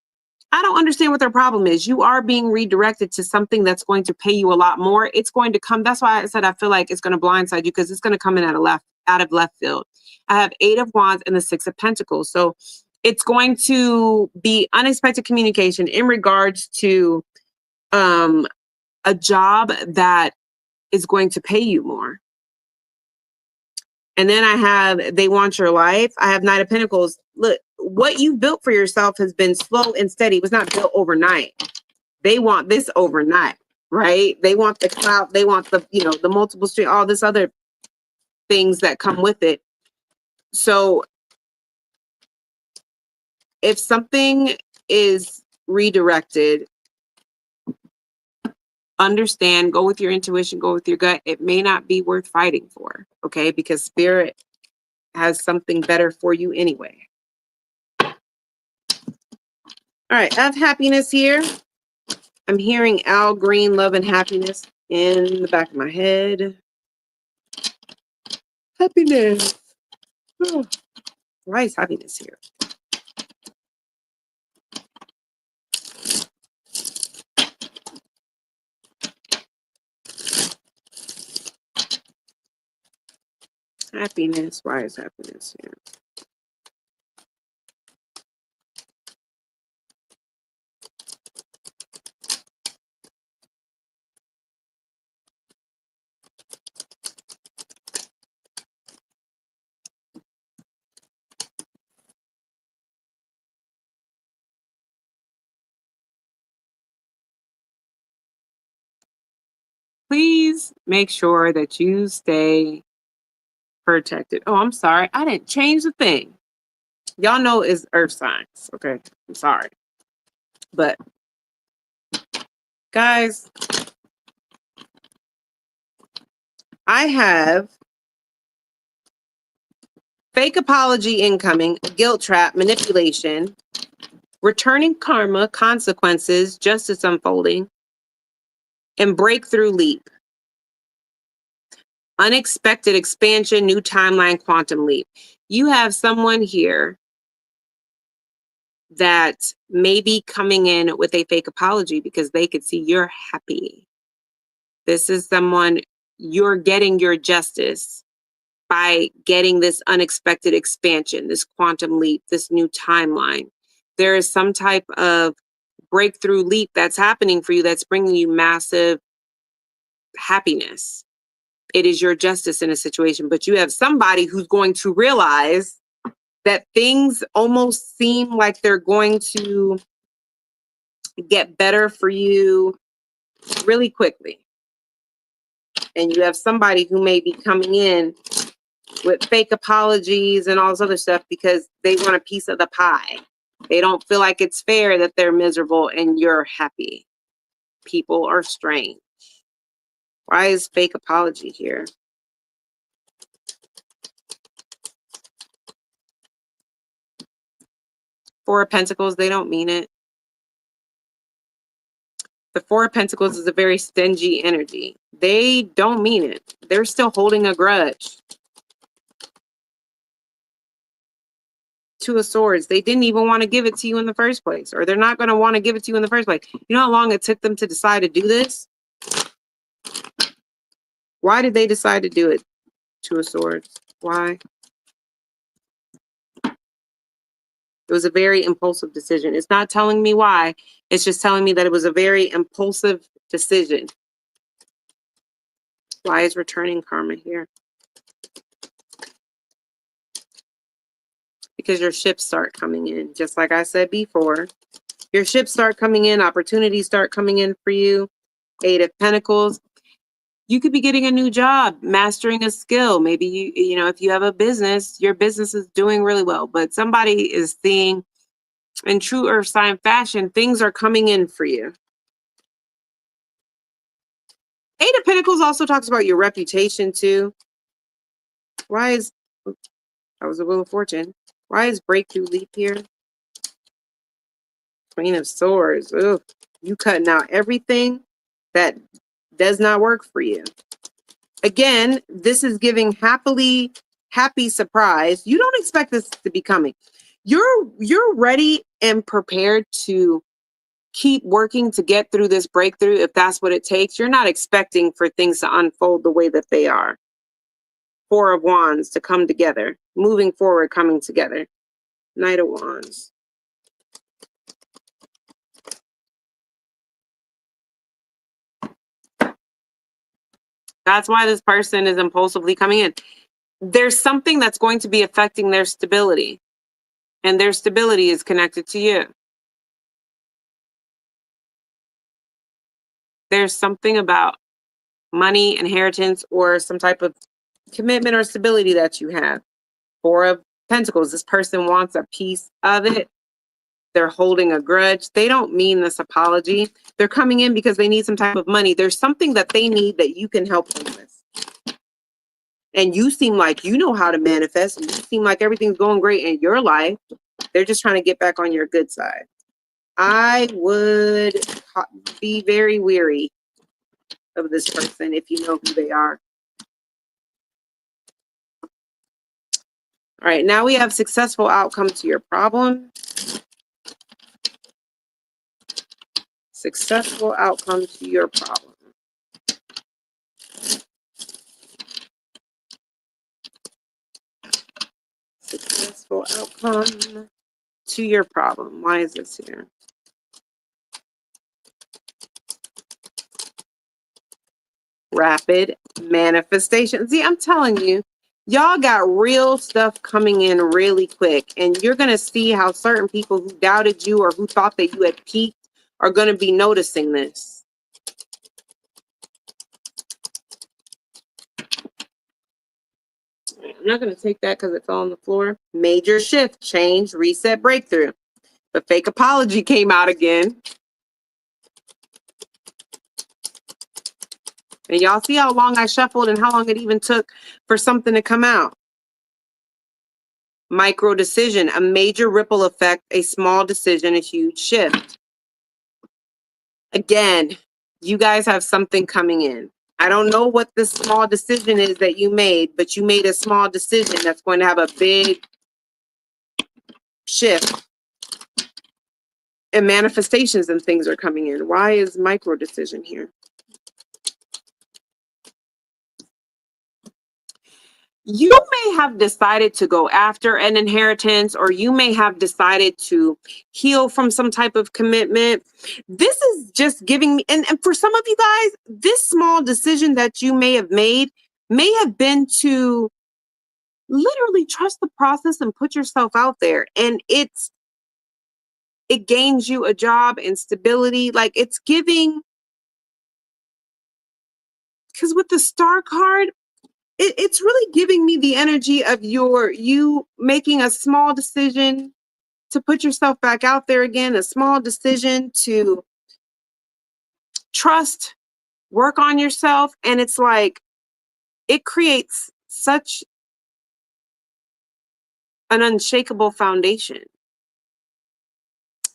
I don't understand what their problem is. You are being redirected to something that's going to pay you a lot more. It's going to come. That's why I said I feel like it's going to blindside you, because it's going to come in out of left field. I have 8 of Wands and the 6 of Pentacles. So It's going to be unexpected communication in regards to a job that is going to pay you more. And then I have, they want your life. I have Knight of Pentacles. Look, what you built for yourself has been slow and steady. It was not built overnight. They want this overnight, right? They want the clout. They want the, you know, the multiple stream, all this other things that come with it. So if something is redirected, understand, go with your intuition, go with your gut. It may not be worth fighting for, okay? Because spirit has something better for you anyway. All right, I have happiness here. I'm hearing Al Green, love and happiness in the back of my head. Happiness. Oh, why is happiness here? Happiness. Why is happiness here? Please make sure that you stay protected. Oh, I'm sorry. I didn't change the thing. Y'all know it's earth signs. Okay. I'm sorry. But guys, I have fake apology incoming, guilt trap, manipulation, returning karma, consequences, justice unfolding, and breakthrough leap. Unexpected expansion, new timeline, quantum leap. You have someone here that may be coming in with a fake apology because they could see you're happy. This is someone, you're getting your justice by getting this unexpected expansion, this quantum leap, this new timeline. There is some type of breakthrough leap that's happening for you that's bringing you massive happiness. It is your justice in a situation, but you have somebody who's going to realize that things almost seem like they're going to get better for you really quickly. And you have somebody who may be coming in with fake apologies and all this other stuff because they want a piece of the pie. They don't feel like it's fair that they're miserable and you're happy. People are strange. Why is fake apology here? Four of Pentacles, they don't mean it. The Four of Pentacles is a very stingy energy. They don't mean it. They're still holding a grudge. Two of Swords, they didn't even want to give it to you in the first place, or they're not going to want to give it to you in the first place. You know how long it took them to decide to do this? Why did they decide to do it? Two of Swords. Why? It was a very impulsive decision. It's not telling me why. It's just telling me that it was a very impulsive decision. Why is returning karma here? Because your ships start coming in. Just like I said before, your ships start coming in, opportunities start coming in for you. Eight of Pentacles. You could be getting a new job, mastering a skill. Maybe you know, if you have a business, your business is doing really well, but somebody is seeing in true earth sign fashion, things are coming in for you. Eight of Pentacles also talks about your reputation too. Why is, that was a Wheel of Fortune. Why is breakthrough leap here? Queen of Swords. Ugh. You cutting out everything that does not work for you. Again, this is giving happy surprise. You don't expect this to be coming. You're ready and prepared to keep working to get through this breakthrough if that's what it takes. You're not expecting for things to unfold the way that they are. Four of Wands to come together, moving forward, coming together. Knight of Wands. That's why this person is impulsively coming in. There's something that's going to be affecting their stability, and their stability is connected to you. There's something about money, inheritance, or some type of commitment or stability that you have. Four of Pentacles. This person wants a piece of it. They're holding a grudge. They don't mean this apology. They're coming in because they need some type of money. There's something that they need that you can help them with. And you seem like you know how to manifest. You seem like everything's going great in your life. They're just trying to get back on your good side. I would be very weary of this person if you know who they are. All right, now we have successful outcome to your problem. Successful outcome to your problem. Successful outcome to your problem. Why is this here? Rapid manifestation. See, I'm telling you, y'all got real stuff coming in really quick, and you're going to see how certain people who doubted you or who thought that you had peaked are going to be noticing this. I'm not going to take that because it's on the floor. Major shift, change, reset, breakthrough. The fake apology came out again. And y'all see how long I shuffled and how long it even took for something to come out. Micro decision, a major ripple effect, a small decision, a huge shift. Again, you guys have something coming in. I don't know what this small decision is that you made, but you made a small decision that's going to have a big shift. And manifestations and things are coming in. Why is micro decision here? You may have decided to go after an inheritance, or you may have decided to heal from some type of commitment. This is just giving me, and for some of you guys, this small decision that you may have made may have been to literally trust the process and put yourself out there. And it gains you a job and stability. Like it's giving, because with the Star card, it's really giving me the energy of you making a small decision to put yourself back out there again, a small decision to trust, work on yourself. And it's like, it creates such an unshakable foundation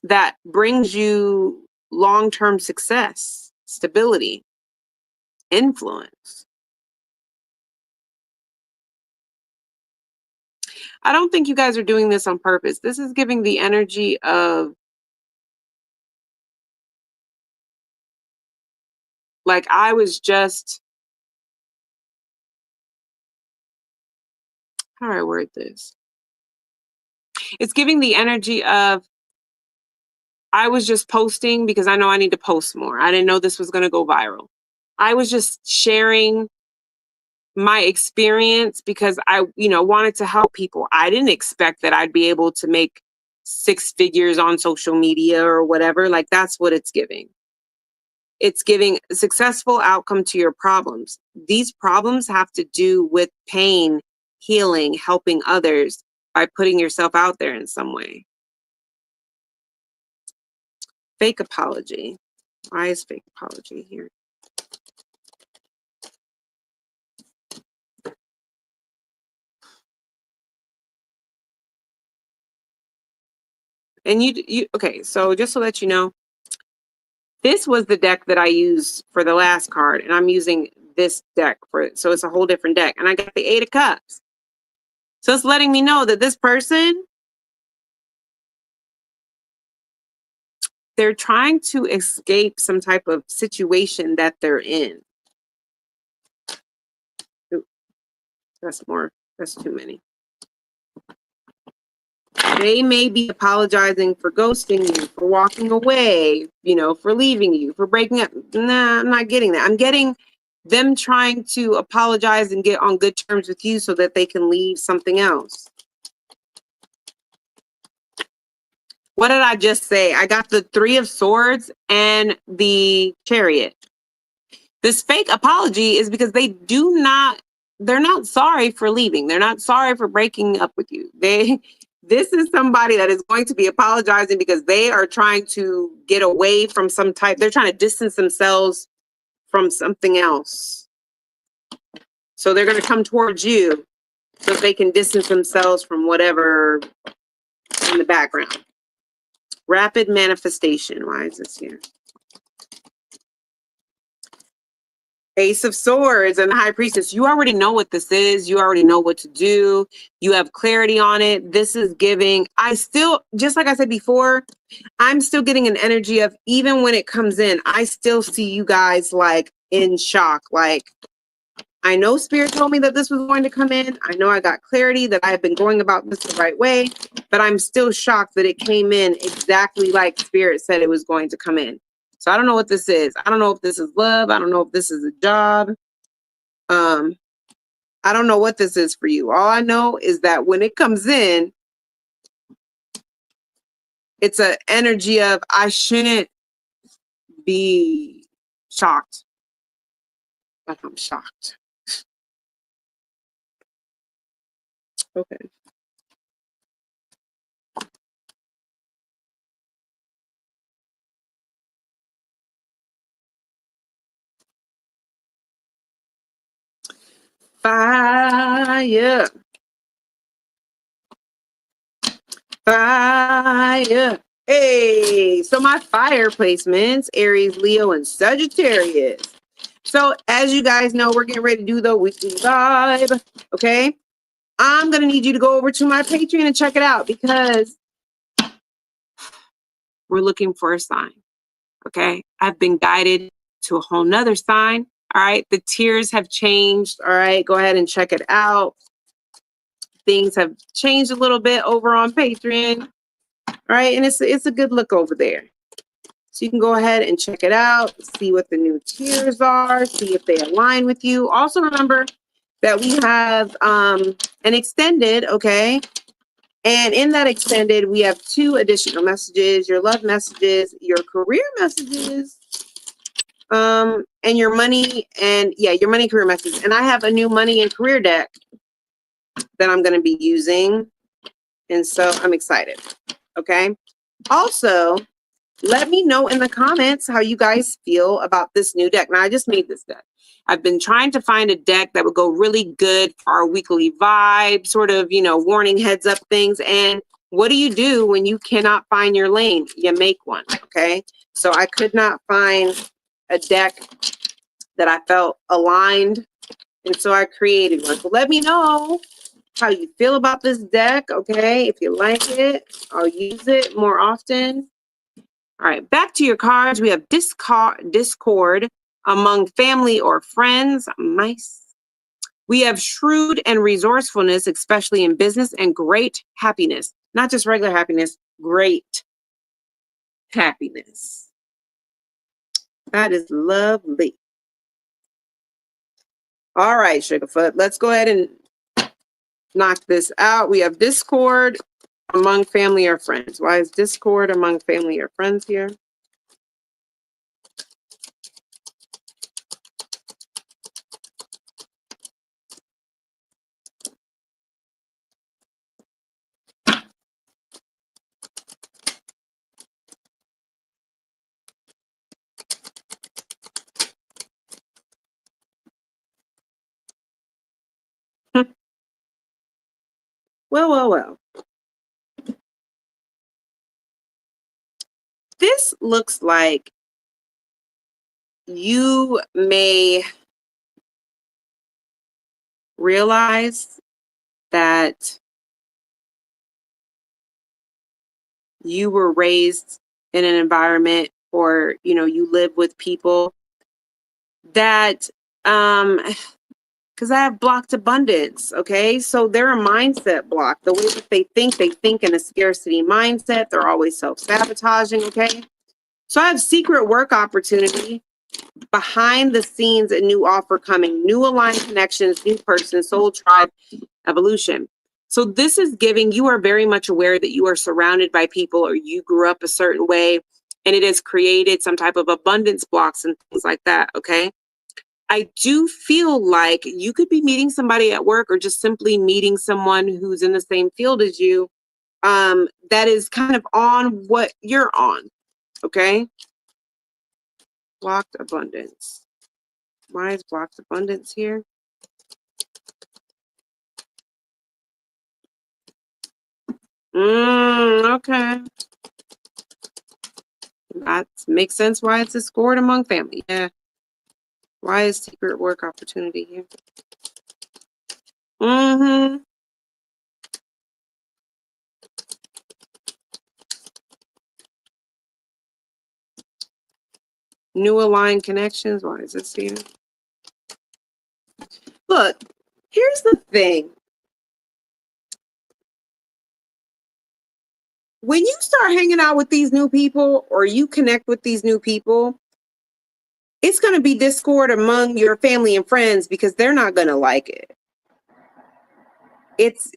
that brings you long-term success, stability, influence. I don't think you guys are doing this on purpose. This is giving the energy of like I was just, how do I word this? It's giving the energy of I was just posting because I know I need to post more. I didn't know this was going to go viral. I was just sharing my experience because I, wanted to help people. I didn't expect that I'd be able to make 6 figures on social media or whatever. Like that's what it's giving. It's giving a successful outcome to your problems. These problems have to do with pain, healing, helping others by putting yourself out there in some way. Fake apology. Why is fake apology here? And okay, so just to let you know, this was the deck that I used for the last card, and I'm using this deck for it. So it's a whole different deck. And I got the 8 of Cups. So it's letting me know that this person, they're trying to escape some type of situation that they're in. Ooh, that's too many. They may be apologizing for ghosting you, for walking away, for leaving you, for breaking up. Nah, I'm not getting that. I'm getting them trying to apologize and get on good terms with you so that they can leave something else. What did I just say? I got the Three of Swords and the Chariot. This fake apology is because they're not sorry for leaving. They're not sorry for breaking up with you. This is somebody that is going to be apologizing because they are trying to get away from they're trying to distance themselves from something else. So they're going to come towards you so they can distance themselves from whatever in the background. Rapid manifestation. Why is this here? Ace of Swords and the High Priestess. You already know what this is. You already know what to do. You have clarity on it. This is giving. Just like I said before, I'm still getting an energy of, even when it comes in, I still see you guys like in shock. Like, I know Spirit told me that this was going to come in. I know I got clarity that I've been going about this the right way, but I'm still shocked that it came in exactly like Spirit said it was going to come in. So I don't know what this is. I don't know if this is love. I don't know if this is a job. I don't know what this is for you. All I know is that when it comes in, it's an energy of, I shouldn't be shocked. But I'm shocked. Okay. Fire. Fire. Hey, so my fire placements, Aries, Leo, and Sagittarius. So as you guys know, we're getting ready to do the weekly vibe. Okay. I'm going to need you to go over to my Patreon and check it out because we're looking for a sign. Okay. I've been guided to a whole nother sign. All right. The tiers have changed. All right. Go ahead and check it out. Things have changed a little bit over on Patreon. All right. And it's a good look over there. So you can go ahead and check it out, see what the new tiers are, see if they align with you. Also remember that we have an extended, okay? And in that extended, we have 2 additional messages, your love messages, your career messages, and your money your money career messages. And I have a new money and career deck that I'm going to be using. And so I'm excited. Okay. Also, let me know in the comments how you guys feel about this new deck. Now, I just made this deck. I've been trying to find a deck that would go really good for our weekly vibe, sort of, warning heads up things. And what do you do when you cannot find your lane? You make one, okay? So I could not find a deck that I felt aligned. And so I created one. So let me know how you feel about this deck, okay? If you like it, I'll use it more often. All right, back to your cards. We have discord among family or friends. Nice. We have shrewd and resourcefulness, especially in business, and great happiness. Not just regular happiness, great happiness. That is lovely. All right, Sugarfoot, let's go ahead and knock this out. We have discord among family or friends. Why is discord among family or friends here? Well. This looks like you may realize that you were raised in an environment, or you live with people that because I have blocked abundance. Okay. So they're a mindset block. The way that they think in a scarcity mindset. They're always self-sabotaging. Okay. So I have secret work opportunity, behind the scenes, a new offer coming, new aligned connections, new person, soul tribe, evolution. So this is giving, you are very much aware that you are surrounded by people or you grew up a certain way and it has created some type of abundance blocks and things like that. Okay. I do feel like you could be meeting somebody at work or just simply meeting someone who's in the same field as you, that is kind of on what you're on. Okay. Blocked abundance. Why is blocked abundance here? Okay. That makes sense why it's discord among family. Yeah. Why is secret work opportunity here? Mm-hmm. New aligned connections. Why is this here? Look, here's the thing. When you start hanging out with these new people or you connect with these new people, it's going to be discord among your family and friends because they're not going to like it. It's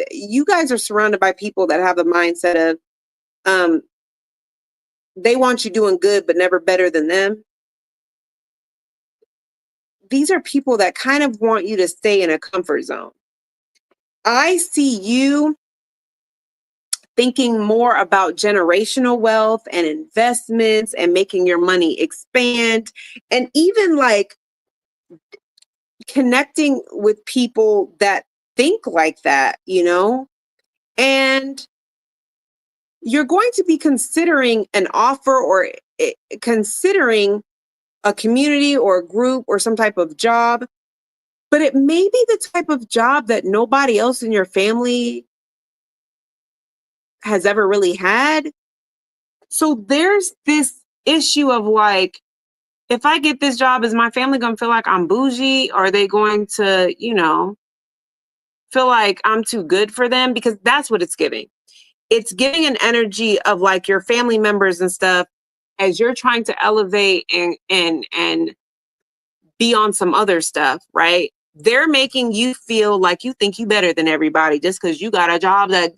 you guys are surrounded by people that have the mindset of they want you doing good but never better than them. These are people that kind of want you to stay in a comfort zone. I see you thinking more about generational wealth and investments and making your money expand, and even like connecting with people that think like that, and you're going to be considering an offer or considering a community or a group or some type of job, but it may be the type of job that nobody else in your family has ever really had. So there's this issue of like, if I get this job, is my family going to feel like I'm bougie? Or are they going to, feel like I'm too good for them? Because that's what it's giving. It's giving an energy of like your family members and stuff as you're trying to elevate and be on some other stuff, right? They're making you feel like you think you better than everybody just because you got a job that,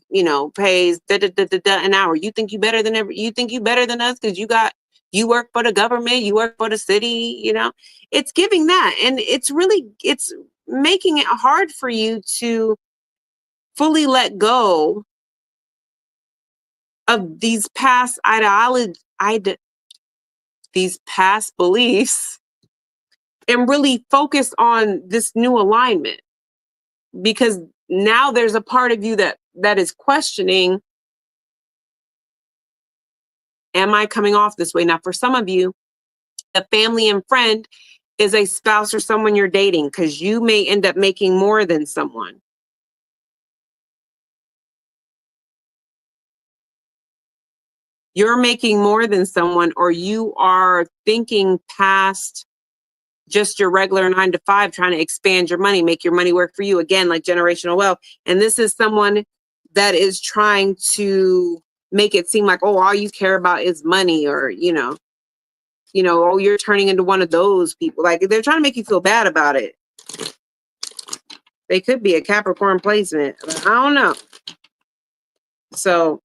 pays an hour. You think you better than you think you better than us because you work for the government, you work for the city, It's giving that. And it's making it hard for you to fully let go of these past these past beliefs and really focus on this new alignment, because now there's a part of you that is questioning, am I coming off this way? Now, for some of you, a family and friend is a spouse or someone you're dating, because you may end up making more than someone. You're making more than someone, or you are thinking past just your regular 9 to 5, trying to expand your money, make your money work for you, again, like generational wealth. And this is someone that is trying to make it seem like, oh, all you care about is money, or, oh, you're turning into one of those people. Like, they're trying to make you feel bad about it. They could be a Capricorn placement, but I don't know. So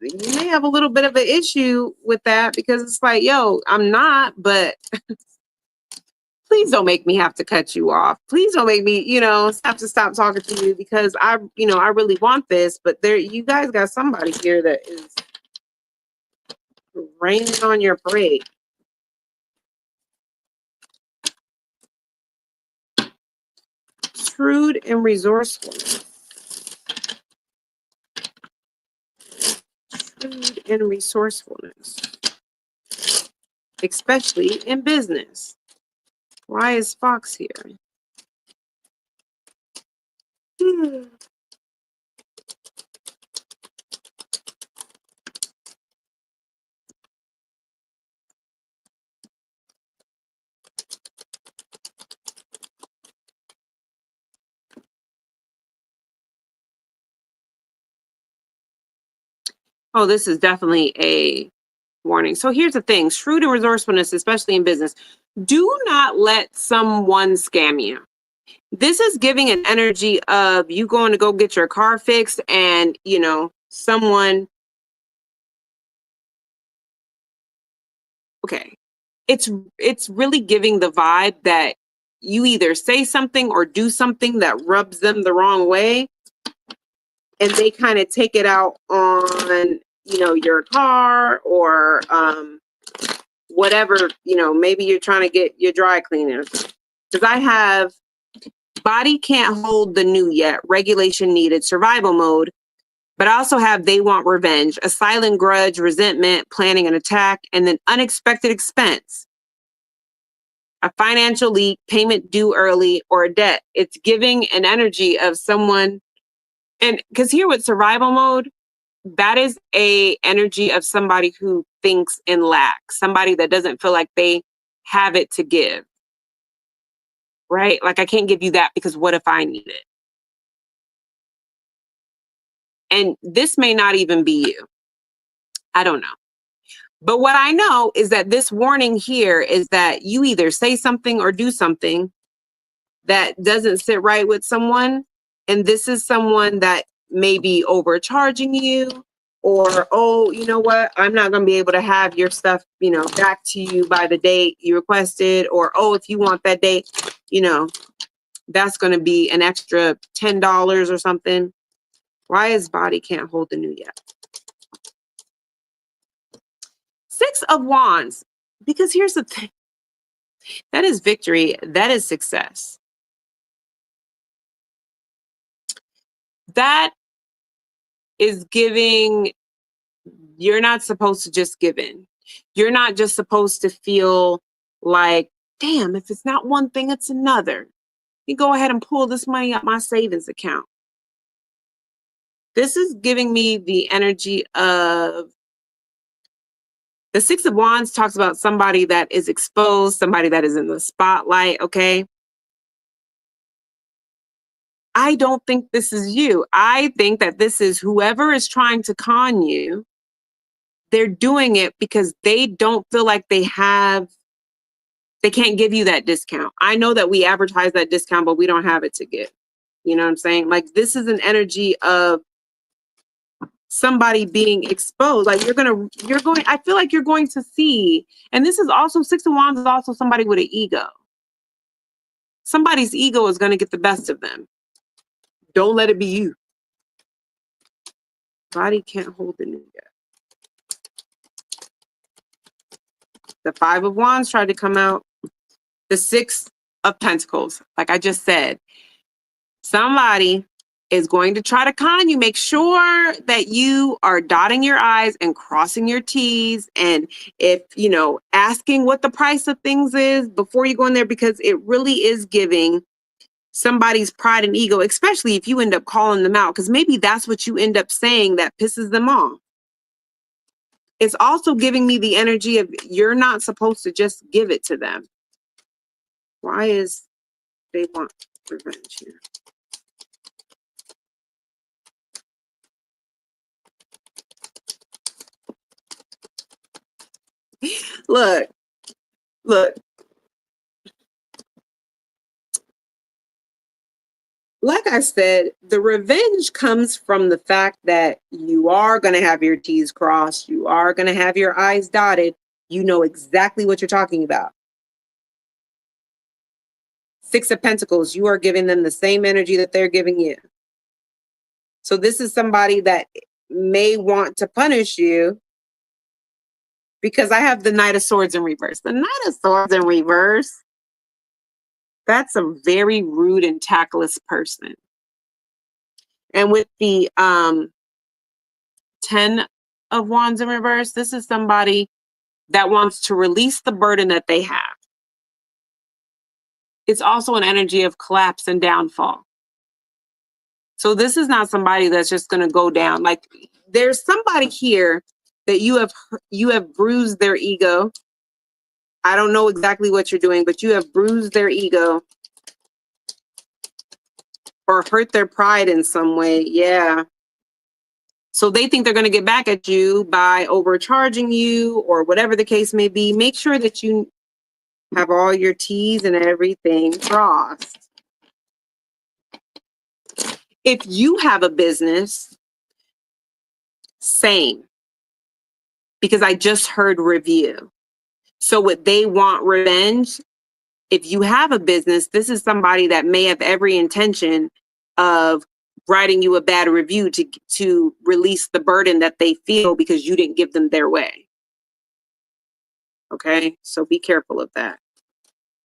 you may have a little bit of an issue with that, because it's like, yo, I'm not, but please don't make me have to cut you off. Please don't make me, have to stop talking to you because I really want this. But you guys got somebody here that is raining on your parade. Shrewd and resourcefulness. Shrewd and resourcefulness. Especially in business. Why is Fox here? Oh, this is definitely a warning. So here's the thing, shrewd and resourcefulness, especially in business. Do not let someone scam you. This is giving an energy of you going to go get your car fixed and, someone, okay. It's really giving the vibe that you either say something or do something that rubs them the wrong way, and they kind of take it out on, your car or whatever, maybe you're trying to get your dry cleaners. Because I have body can't hold the new yet, regulation needed, survival mode. But I also have they want revenge, a silent grudge, resentment, planning an attack, and then unexpected expense, a financial leak, payment due early, or a debt. It's giving an energy of someone. And because here with survival mode, that is a energy of somebody who thinks in lack, somebody that doesn't feel like they have it to give, right? Like, I can't give you that because what if I need it? And this may not even be you. I don't know. But what I know is that this warning here is that you either say something or do something that doesn't sit right with someone. And this is someone that may be overcharging you, or, oh, you know what? I'm not going to be able to have your stuff, back to you by the date you requested. Or, oh, if you want that date, that's going to be an extra $10 or something. Why is body can't hold the new yet? Six of Wands, because here's the thing. That is victory. That is success. That is giving, you're not supposed to just give in. You're not just supposed to feel like, damn, if it's not one thing, it's another. You go ahead and pull this money out my savings account. This is giving me the energy of the Six of Wands talks about somebody that is exposed, somebody that is in the spotlight, okay? I don't think this is you. I think that this is whoever is trying to con you. They're doing it because they don't feel like they can't give you that discount. I know that we advertise that discount, but we don't have it to give. You know what I'm saying? Like, this is an energy of somebody being exposed. Like, I feel like you're going to see, and this is also, Six of Wands is also somebody with an ego. Somebody's ego is going to get the best of them. Don't let it be you. Body can't hold the new yet. The Five of Wands tried to come out. The Six of Pentacles, like I just said, somebody is going to try to con you. Make sure that you are dotting your I's and crossing your T's. And if, asking what the price of things is before you go in there, because it really is giving somebody's pride and ego, especially if you end up calling them out, because maybe that's what you end up saying that pisses them off. It's also giving me the energy of you're not supposed to just give it to them. Why is they want revenge here? Look. Like I said, the revenge comes from the fact that you are going to have your T's crossed. You are going to have your I's dotted. You know exactly what you're talking about. Six of Pentacles, you are giving them the same energy that they're giving you. So this is somebody that may want to punish you, because I have the Knight of Swords in reverse. The Knight of Swords in reverse, that's a very rude and tactless person. And with the 10 of Wands in reverse, this is somebody that wants to release the burden that they have. It's also an energy of collapse and downfall. So this is not somebody that's just going to go down. Like, there's somebody here that you have bruised their ego. I don't know exactly what you're doing, but you have bruised their ego or hurt their pride in some way. Yeah. So they think they're going to get back at you by overcharging you or whatever the case may be. Make sure that you have all your T's and everything crossed. If you have a business, same, because I just heard review. So what they want revenge, if you have a business, this is somebody that may have every intention of writing you a bad review to release the burden that they feel because you didn't give them their way. Okay, so be careful of that.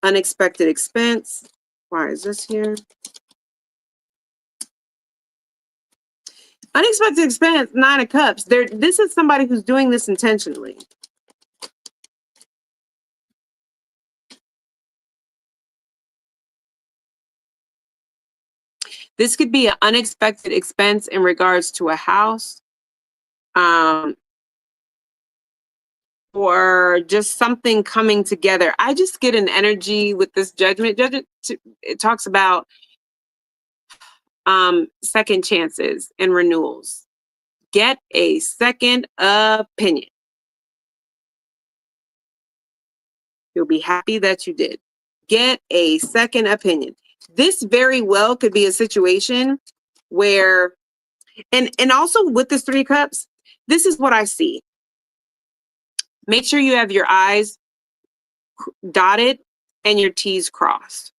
Unexpected expense. Why is this here? Unexpected expense, 9 of Cups. This is somebody who's doing this intentionally. This could be an unexpected expense in regards to a house, or just something coming together. I just get an energy with this judgment. It talks about second chances and renewals. Get a second opinion. You'll be happy that you did. Get a second opinion. This very well could be a situation where, and also with this 3 Cups, this is what I see. Make sure you have your I's dotted and your T's crossed.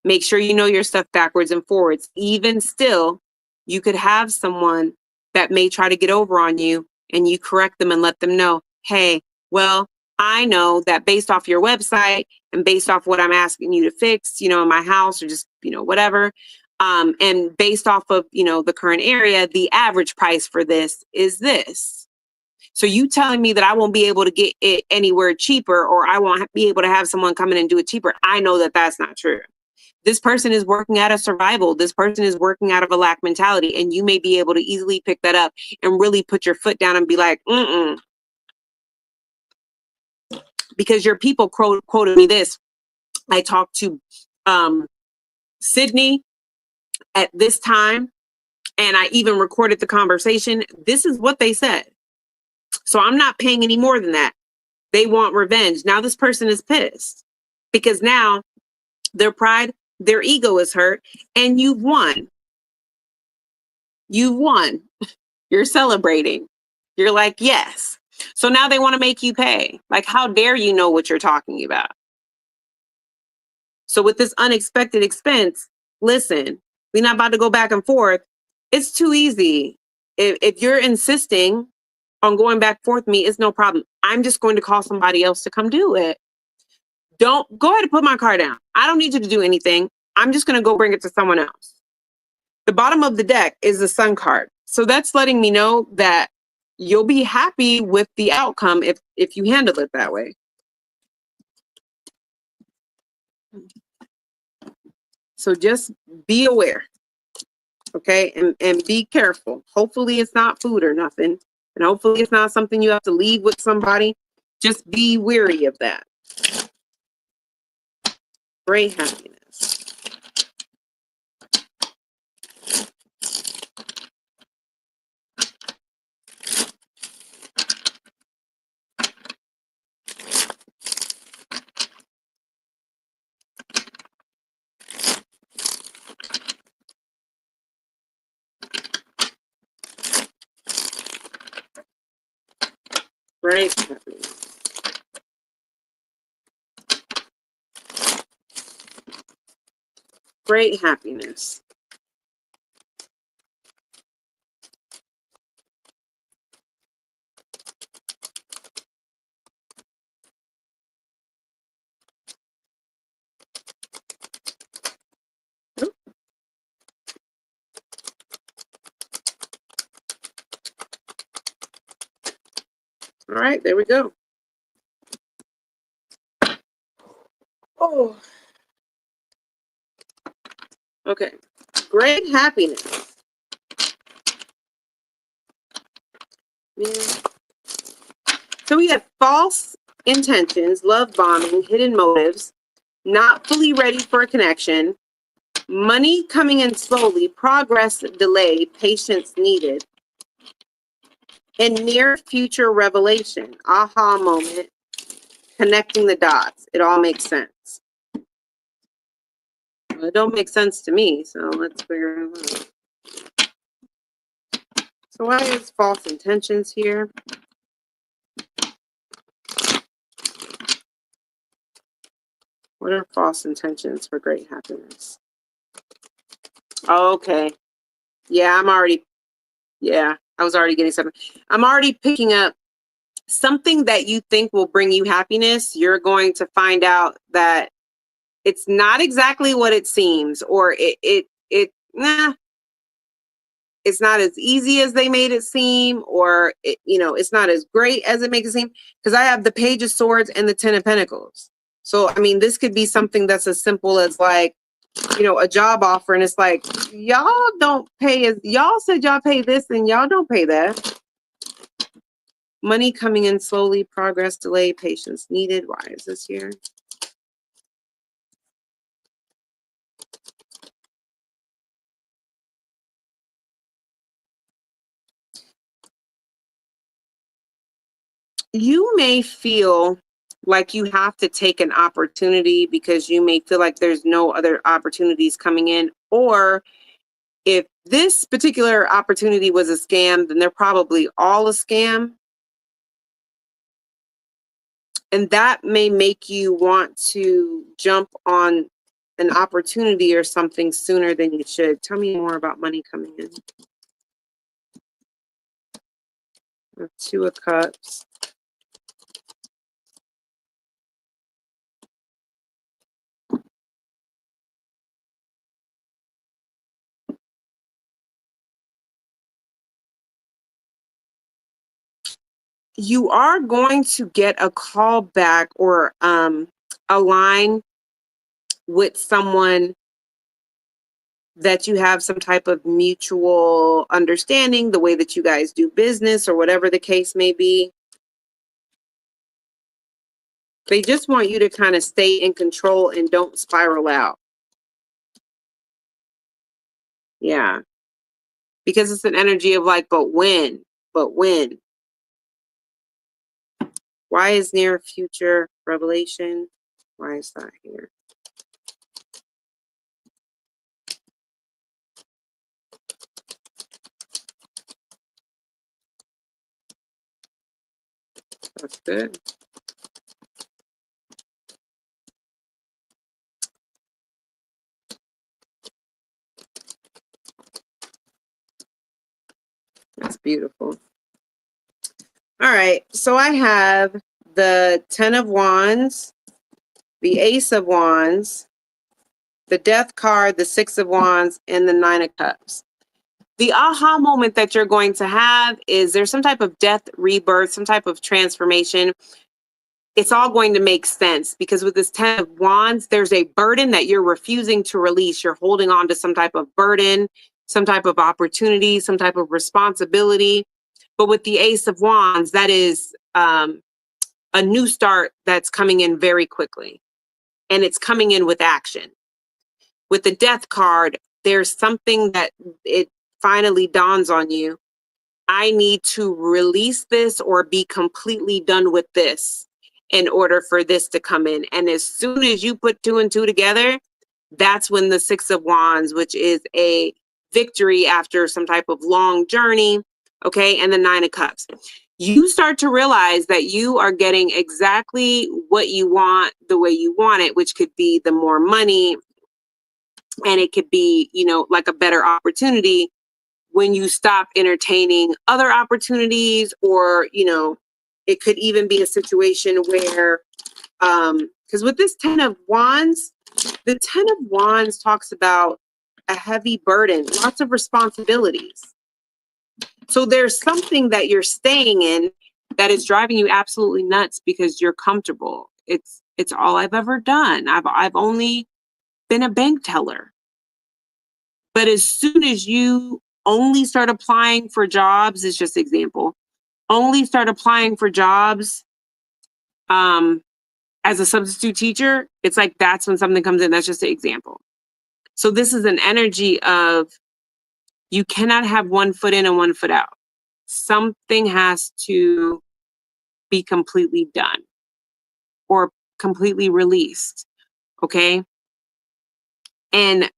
Make sure you know your stuff backwards and forwards. Even still, you could have someone that may try to get over on you and you correct them and let them know, hey, well, I know that based off your website and based off what I'm asking you to fix, in my house or just, whatever, and based off of, the current area, the average price for this is this. So you telling me that I won't be able to get it anywhere cheaper, or I won't be able to have someone come in and do it cheaper. I know that that's not true. This person is working out of survival. This person is working out of a lack mentality, and you may be able to easily pick that up and really put your foot down and be like, because your people quoted me this. I talked to Sydney at this time, and I even recorded the conversation. This is what they said. So I'm not paying any more than that. They want revenge. Now this person is pissed because now their pride, their ego is hurt, and you've won. You've won. You're celebrating. You're like, yes. So now they want to make you pay. Like, how dare you know what you're talking about? So with this unexpected expense, listen, we're not about to go back and forth. It's too easy. If you're insisting on going back and forth with me, it's no problem. I'm just going to call somebody else to come do it. Don't go ahead and put my car down. I don't need you to do anything. I'm just going to go bring it to someone else. The bottom of the deck is the Sun card. So that's letting me know that you'll be happy with the outcome if you handle it that way. So just be aware, okay? And be careful. Hopefully it's not food or nothing. And hopefully it's not something you have to leave with somebody. Just be wary of that. Great happiness. Great happiness. Great happiness. All right, there we go. Oh. Okay. Great happiness. Yeah. So we have false intentions, love bombing, hidden motives, not fully ready for a connection, money coming in slowly, progress delayed, patience needed. And near future revelation, aha moment, connecting the dots. It all makes sense. Well, it don't make sense to me, so let's figure it out. So why is false intentions here? What are false intentions for great happiness? Okay. Yeah, I was already getting something. I'm already picking up something that you think will bring you happiness. You're going to find out that it's not exactly what it seems, or it's not as easy as they made it seem, or it's not as great as it makes it seem. Because I have the Page of Swords and the Ten of Pentacles. So I mean, this could be something that's as simple as like, a job offer, and it's like, y'all don't pay as y'all said y'all pay this, and y'all don't pay that. Money coming in slowly, progress delay, patience needed. Why is this here? You may feel like you have to take an opportunity because you may feel like there's no other opportunities coming in, or if this particular opportunity was a scam, then they're probably all a scam. And that may make you want to jump on an opportunity or something sooner than you should. Tell me more about money coming in. The Two of Cups. You are going to get a call back or align with someone that you have some type of mutual understanding, the way that you guys do business or whatever the case may be. They just want you to kind of stay in control and don't spiral out. Yeah. Because it's an energy of like, but when? But when? Why is near future revelation? Why is that here? That's good. That's beautiful. All right. So I have the 10 of Wands, the Ace of Wands, the Death card, the 6 of Wands, and the 9 of Cups. The aha moment that you're going to have is there's some type of death, rebirth, some type of transformation. It's all going to make sense because with this 10 of Wands, there's a burden that you're refusing to release. You're holding on to some type of burden, some type of opportunity, some type of responsibility. But with the Ace of Wands, that is a new start that's coming in very quickly. And it's coming in with action. With the Death card, there's something that it finally dawns on you. I need to release this or be completely done with this in order for this to come in. And as soon as you put two and two together, that's when the 6 of Wands, which is a victory after some type of long journey, okay, and the 9 of Cups. You start to realize that you are getting exactly what you want the way you want it, which could be the more money, and it could be, like a better opportunity when you stop entertaining other opportunities, or, it could even be a situation where, because with this 10 of Wands, the 10 of Wands talks about a heavy burden, lots of responsibilities. So there's something that you're staying in that is driving you absolutely nuts because you're comfortable. It's all I've ever done. I've only been a bank teller. But as soon as you only start applying for jobs, it's just example, only start applying for jobs as a substitute teacher, it's like that's when something comes in. That's just an example. So this is an energy of you cannot have one foot in and one foot out. something has to be completely done or completely released. Okay. And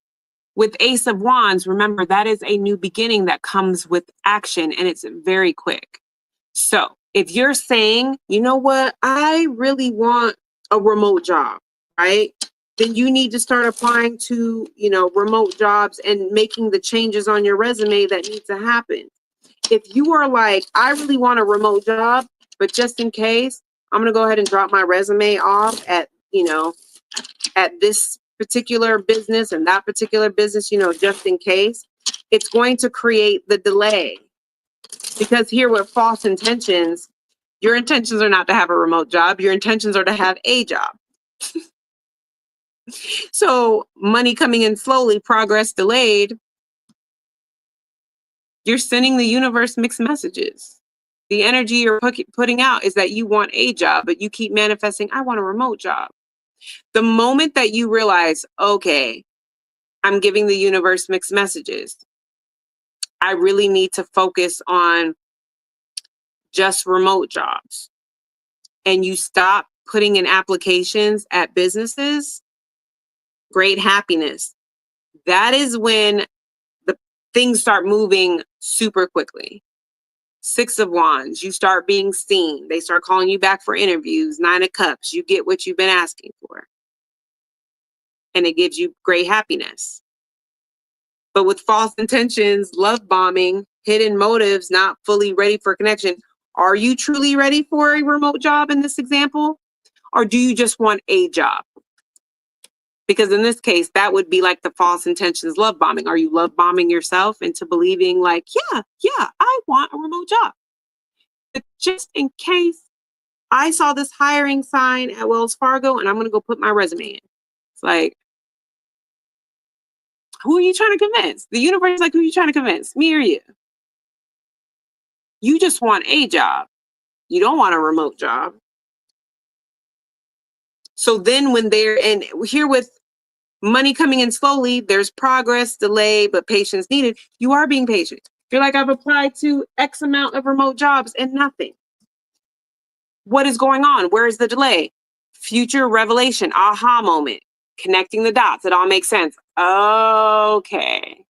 with Ace of Wands, remember that is a new beginning that comes with action and it's very quick. So if you're saying, you know what, I really want a remote job, right? Then you need to start applying to, remote jobs and making the changes on your resume that need to happen. If you are like, I really want a remote job, but just in case, I'm going to go ahead and drop my resume off at, at this particular business and that particular business, just in case, it's going to create the delay. Because here with false intentions, your intentions are not to have a remote job. Your intentions are to have a job. So money coming in slowly, progress delayed. You're sending the universe mixed messages. The energy you're putting out is that you want a job, but you keep manifesting, I want a remote job. The moment that you realize, okay, I'm giving the universe mixed messages, I really need to focus on just remote jobs, and you stop putting in applications at businesses, great happiness. That is when the things start moving super quickly. 6 of Wands, you start being seen. They start calling you back for interviews. 9 of Cups, you get what you've been asking for. And it gives you great happiness. But with false intentions, love bombing, hidden motives, not fully ready for connection, are you truly ready for a remote job in this example? Or do you just want a job? Because in this case, that would be like the false intentions love bombing. Are you love bombing yourself into believing like, yeah, I want a remote job? But just in case, I saw this hiring sign at Wells Fargo and I'm going to go put my resume in. It's like, who are you trying to convince? The universe is like, who are you trying to convince? Me or you? You just want a job. You don't want a remote job. So then when they're, and here with money coming in slowly, there's progress, delay, but patience needed. You are being patient. You're like, I've applied to X amount of remote jobs and nothing. What is going on? Where is the delay? Future revelation, aha moment, connecting the dots. It all makes sense. Okay.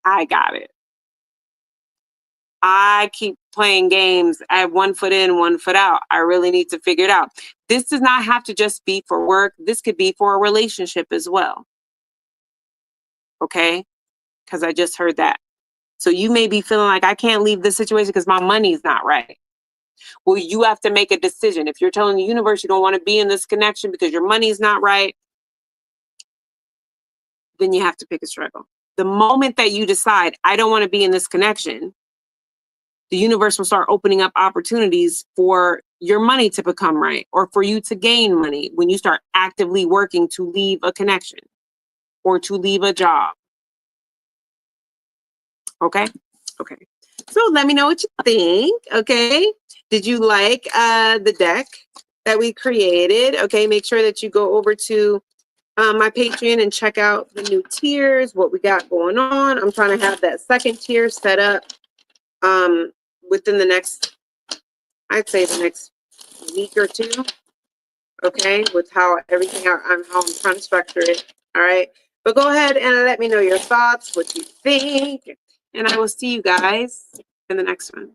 I got it. I keep playing games. I have 1 foot in, 1 foot out. I really need to figure it out. This does not have to just be for work. This could be for a relationship as well. Okay? Because I just heard that. So you may be feeling like I can't leave this situation because my money's not right. Well, you have to make a decision. If you're telling the universe you don't want to be in this connection because your money's not right, then you have to pick a struggle. The moment that you decide, I don't want to be in this connection, the universe will start opening up opportunities for your money to become right or for you to gain money when you start actively working to leave a connection or to leave a job. Okay? Okay. So let me know what you think. Okay. Did you like the deck that we created? Okay. Make sure that you go over to my Patreon and check out the new tiers, what we got going on. I'm trying to have that second tier set up within the next, I'd say the next week or two. Okay. With how everything, how I'm trying to structure it. All right. But go ahead and let me know your thoughts, what you think. And I will see you guys in the next one.